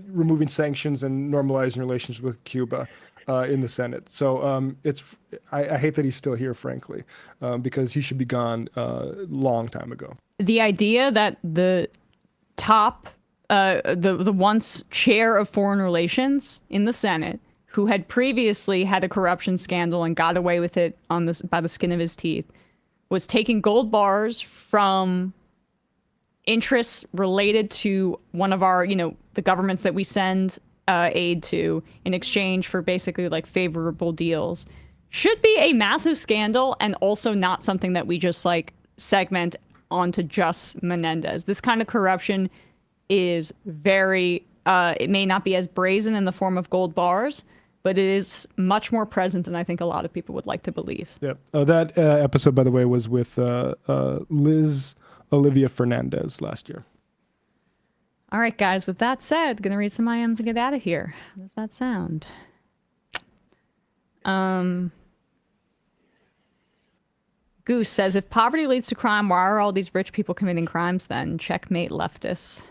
removing sanctions and normalizing relations with Cuba in the Senate. So I hate that he's still here, frankly, because he should be gone long time ago. The idea that the top, the once chair of foreign relations in the Senate, who had previously had a corruption scandal and got away with it by the skin of his teeth, was taking gold bars from interests related to one of our, the governments that we send aid to in exchange for basically like favorable deals, should be a massive scandal and also not something that we just like segment onto just Menendez. This kind of corruption is very, it may not be as brazen in the form of gold bars, but it is much more present than I think a lot of people would like to believe. Yep. That episode, by the way, was with Liz Olivia Fernandez last year. All right, guys, with that said, going to read some IMs and get out of here. How does that sound? Goose says, if poverty leads to crime, why are all these rich people committing crimes then? Checkmate leftists.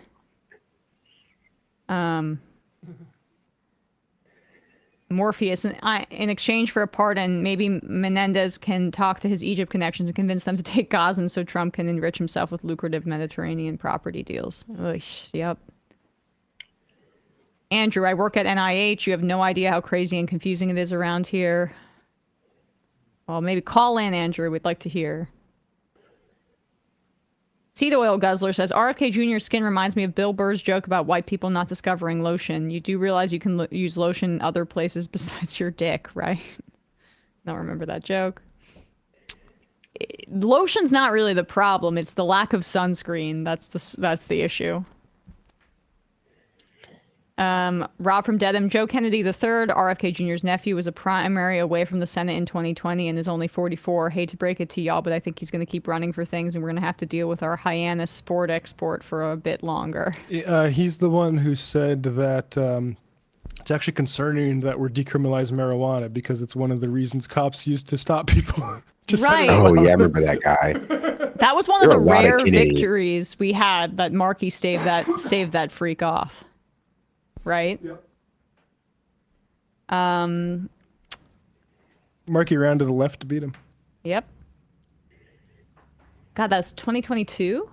Morpheus, in exchange for a pardon, maybe Menendez can talk to his Egypt connections and convince them to take Gaza so Trump can enrich himself with lucrative Mediterranean property deals. Ugh, yep. Andrew, I work at NIH. You have no idea how crazy and confusing it is around here. Well, maybe call in, Andrew. We'd like to hear. Seed Oil Guzzler says, RFK Jr.'s skin reminds me of Bill Burr's joke about white people not discovering lotion. You do realize you can use lotion other places besides your dick, right? Don't remember that joke. lotion's not really the problem. It's the lack of sunscreen. That's the issue. Rob from Dedham, Joe Kennedy III, RFK Jr.'s nephew, was a primary away from the Senate in 2020 and is only 44. Hate to break it to y'all, but I think he's going to keep running for things, and we're going to have to deal with our Hyannis sport export for a bit longer. He's the one who said that it's actually concerning that we're decriminalizing marijuana because it's one of the reasons cops used to stop people. Just right. Oh, yeah, I remember that guy. That was one of the rare victories we had that Markey staved that freak off. Right? Yep. Markey ran to the left to beat him. Yep. God, that's 2022?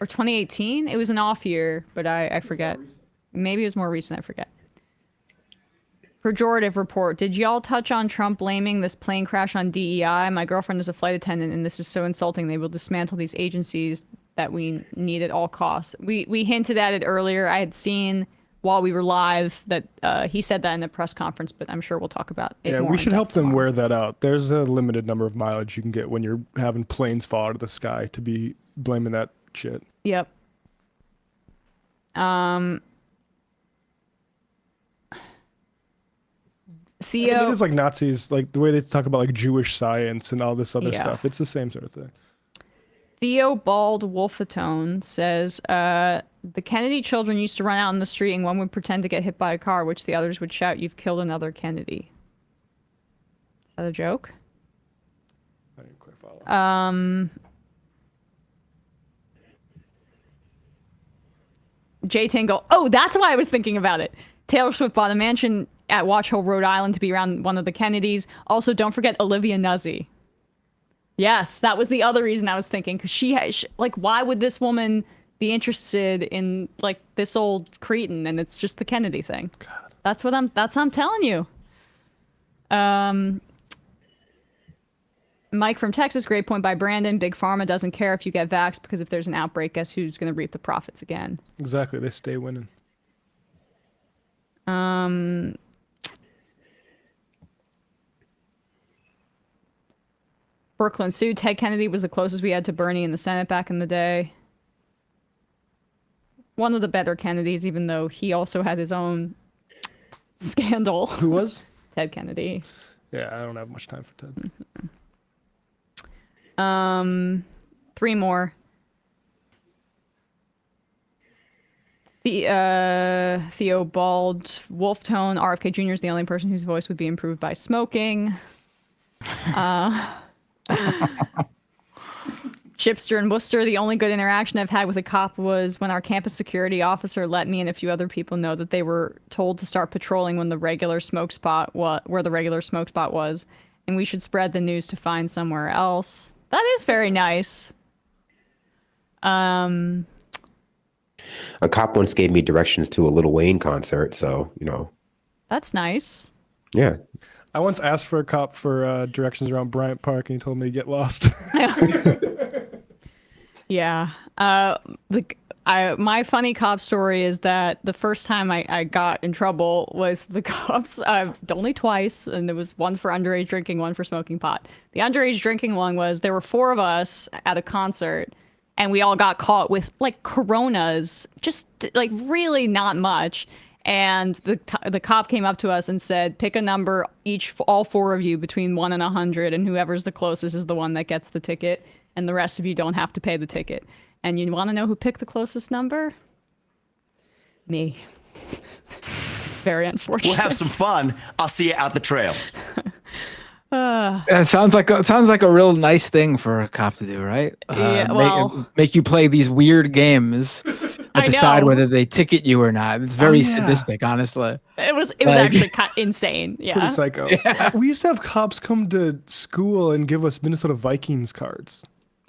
Or 2018? It was an off year, but I forget. Maybe it was more recent, I forget. Pejorative report. Did y'all touch on Trump blaming this plane crash on DEI? My girlfriend is a flight attendant, and this is so insulting. They will dismantle these agencies that we need at all costs. We hinted at it earlier. I had seen while we were live that he said that in the press conference, but I'm sure we'll talk about it more. We should help them wear that out. There's a limited number of mileage you can get when you're having planes fall out of the sky to be blaming that shit. Yep. Theo, it is like Nazis, like the way they talk about like Jewish science and all this other stuff. It's the same sort of thing. Theo Bald Wolfatone says, the Kennedy children used to run out in the street and one would pretend to get hit by a car, which the others would shout, "You've killed another Kennedy." Is that a joke? I didn't quite follow. Jay Tingle. Oh, that's why I was thinking about it. Taylor Swift bought a mansion at Watch Hill, Rhode Island to be around one of the Kennedys. Also, don't forget Olivia Nuzzi. Yes, that was the other reason I was thinking, because she like, why would this woman be interested in like this old cretin? And it's just the Kennedy thing. God. That's what I'm telling you. Mike from Texas, great point by Brandon. Big Pharma doesn't care if you get vaxxed because if there's an outbreak, guess who's going to reap the profits again? Exactly, they stay winning. Brooklyn Sue, Ted Kennedy was the closest we had to Bernie in the Senate back in the day. One of the better Kennedys, even though he also had his own scandal. Who was? Ted Kennedy. Yeah, I don't have much time for Ted. Three more. Theo Bald, Wolftone, RFK Jr. is the only person whose voice would be improved by smoking. Chipster and Worcester, the only good interaction I've had with a cop was when our campus security officer let me and a few other people know that they were told to start patrolling when the regular smoke spot where the regular smoke spot was, and we should spread the news to find somewhere else. That is very nice. A cop once gave me directions to a Lil Wayne concert, so, you know. That's nice. Yeah. I once asked for a cop for directions around Bryant Park, and he told me to get lost. Yeah. My funny cop story is that the first time I got in trouble with the cops, only twice, and there was one for underage drinking, one for smoking pot. The underage drinking one was there were four of us at a concert, and we all got caught with like Coronas, just like really not much. And the cop came up to us and said, pick a number, all four of you, between 1 and 100, and whoever's the closest is the one that gets the ticket, and the rest of you don't have to pay the ticket. And you want to know who picked the closest number? Me. Very unfortunate. We'll have some fun. I'll see you out the trail. It sounds like a real nice thing for a cop to do, right? Yeah, well, make you play these weird games and decide whether they ticket you or not. It's very sadistic, honestly. It was actually insane. Yeah. Pretty psycho. Yeah. We used to have cops come to school and give us Minnesota Vikings cards.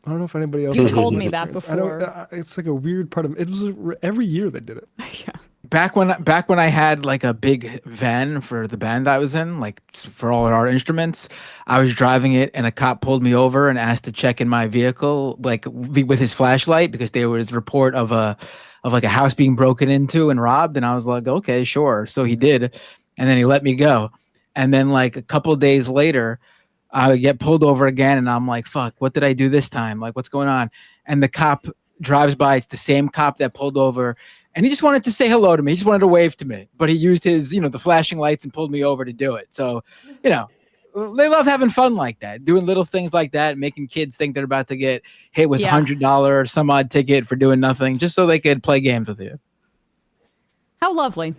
I don't know if anybody else. You told me that before. It's like a weird part of it. Was every year they did it. Yeah. Back when I had like a big van for the band I was in, like for all our instruments, I was driving it and a cop pulled me over and asked to check in my vehicle, like with his flashlight, because there was a report of like a house being broken into and robbed. And I was like, okay, sure. So he did. And then he let me go. And then like a couple of days later, I get pulled over again, and I'm like, fuck, what did I do this time? Like, what's going on? And the cop drives by. It's the same cop that pulled over, and he just wanted to say hello to me. He just wanted to wave to me, but he used his, the flashing lights and pulled me over to do it. So, they love having fun like that, doing little things like that, making kids think they're about to get hit with $100 some odd ticket for doing nothing, just so they could play games with you. How lovely.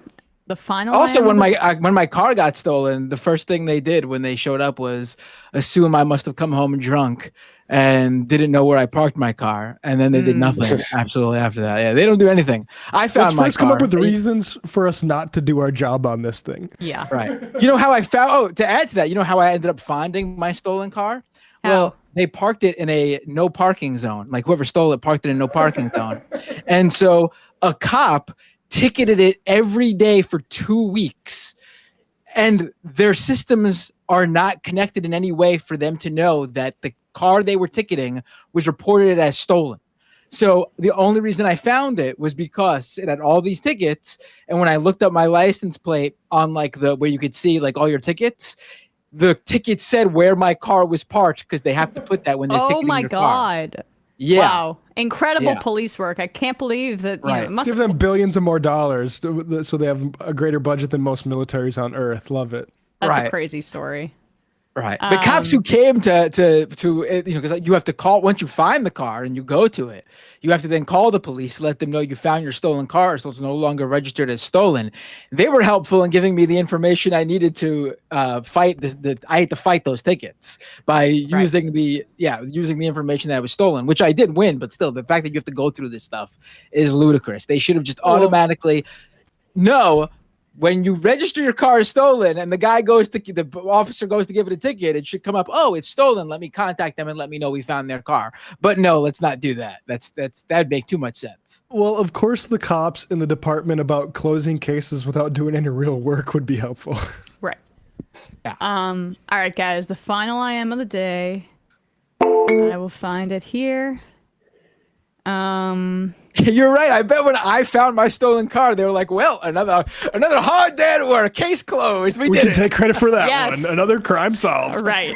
The final. Also, when my car got stolen, the first thing they did when they showed up was assume I must have come home drunk and didn't know where I parked my car, and then they did nothing. Absolutely after that, yeah, they don't do anything. I found Let's first come up with reasons for us not to do our job on this thing. Yeah, right. You know how I found? Oh, to add to that, you know how I ended up finding my stolen car? How? Well, they parked it in a no parking zone. Like whoever stole it parked it in a no parking zone, and so a cop ticketed it every day for 2 weeks, and their systems are not connected in any way for them to know that the car they were ticketing was reported as stolen. So the only reason I found it was because it had all these tickets, and when I looked up my license plate on like where you could see like all your tickets, the ticket said where my car was parked, because they have to put that when they're ticketing your car. Oh my God. Yeah. Wow. Incredible police work. I can't believe that. Right. It must Give them billions of more dollars so they have a greater budget than most militaries on Earth. Love it. That's a crazy story. Right. The cops who came to because you have to call once you find the car and you go to it, you have to then call the police to let them know you found your stolen car, so it's no longer registered as stolen. They were helpful in giving me the information I needed to fight I had to fight those tickets by using the information that was stolen, which I did win, but still the fact that you have to go through this stuff is ludicrous. They should have just automatically when you register your car as stolen and the officer goes to give it a ticket, it should come up, oh, it's stolen. Let me contact them and let me know we found their car. But no, let's not do that. That'd make too much sense. Well, of course, the cops in the department about closing cases without doing any real work would be helpful. Right. Yeah. All right, guys, the final I am of the day. I will find it here. You're right. I bet when I found my stolen car, they were like, well, another hard day at work. Case closed. We can did take credit for that Yes. one. Another crime solved. Right.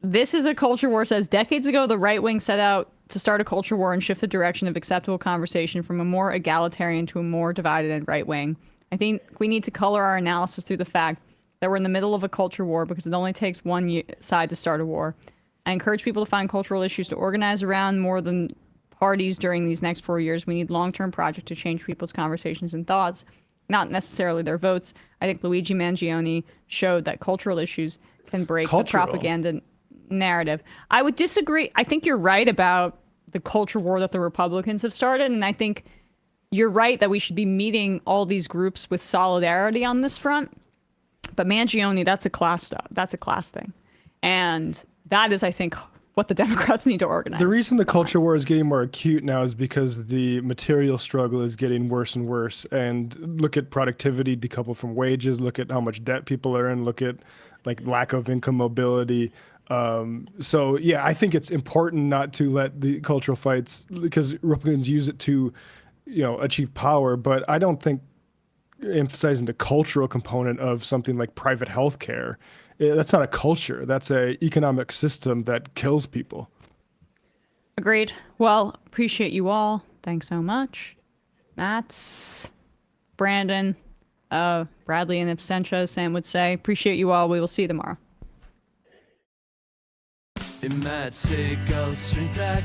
This is a culture war. Says decades ago, the right wing set out to start a culture war and shift the direction of acceptable conversation from a more egalitarian to a more divided and right wing. I think we need to color our analysis through the fact that we're in the middle of a culture war because it only takes one side to start a war. I encourage people to find cultural issues to organize around more than parties during these next 4 years. We need long-term projects to change people's conversations and thoughts, not necessarily their votes. I think Luigi Mangione showed that cultural issues can break the propaganda narrative. I would disagree. I think you're right about the culture war that the Republicans have started, and I think you're right that we should be meeting all these groups with solidarity on this front. But Mangione, that's a class thing. And that is, I think, what the Democrats need to organize. The reason the culture war is getting more acute now is because the material struggle is getting worse and worse. And look at productivity decoupled from wages. Look at how much debt people are in. Look at like lack of income mobility. So yeah, I think it's important not to let the cultural fights, because Republicans use it to, achieve power. But I don't think emphasizing the cultural component of something like private health care, that's not a culture. That's a economic system that kills people. Agreed. Well, appreciate you all. Thanks so much. Matt, Brandon, Bradley in absentia, Sam would say. Appreciate you all. We will see you tomorrow. It might take all the strength I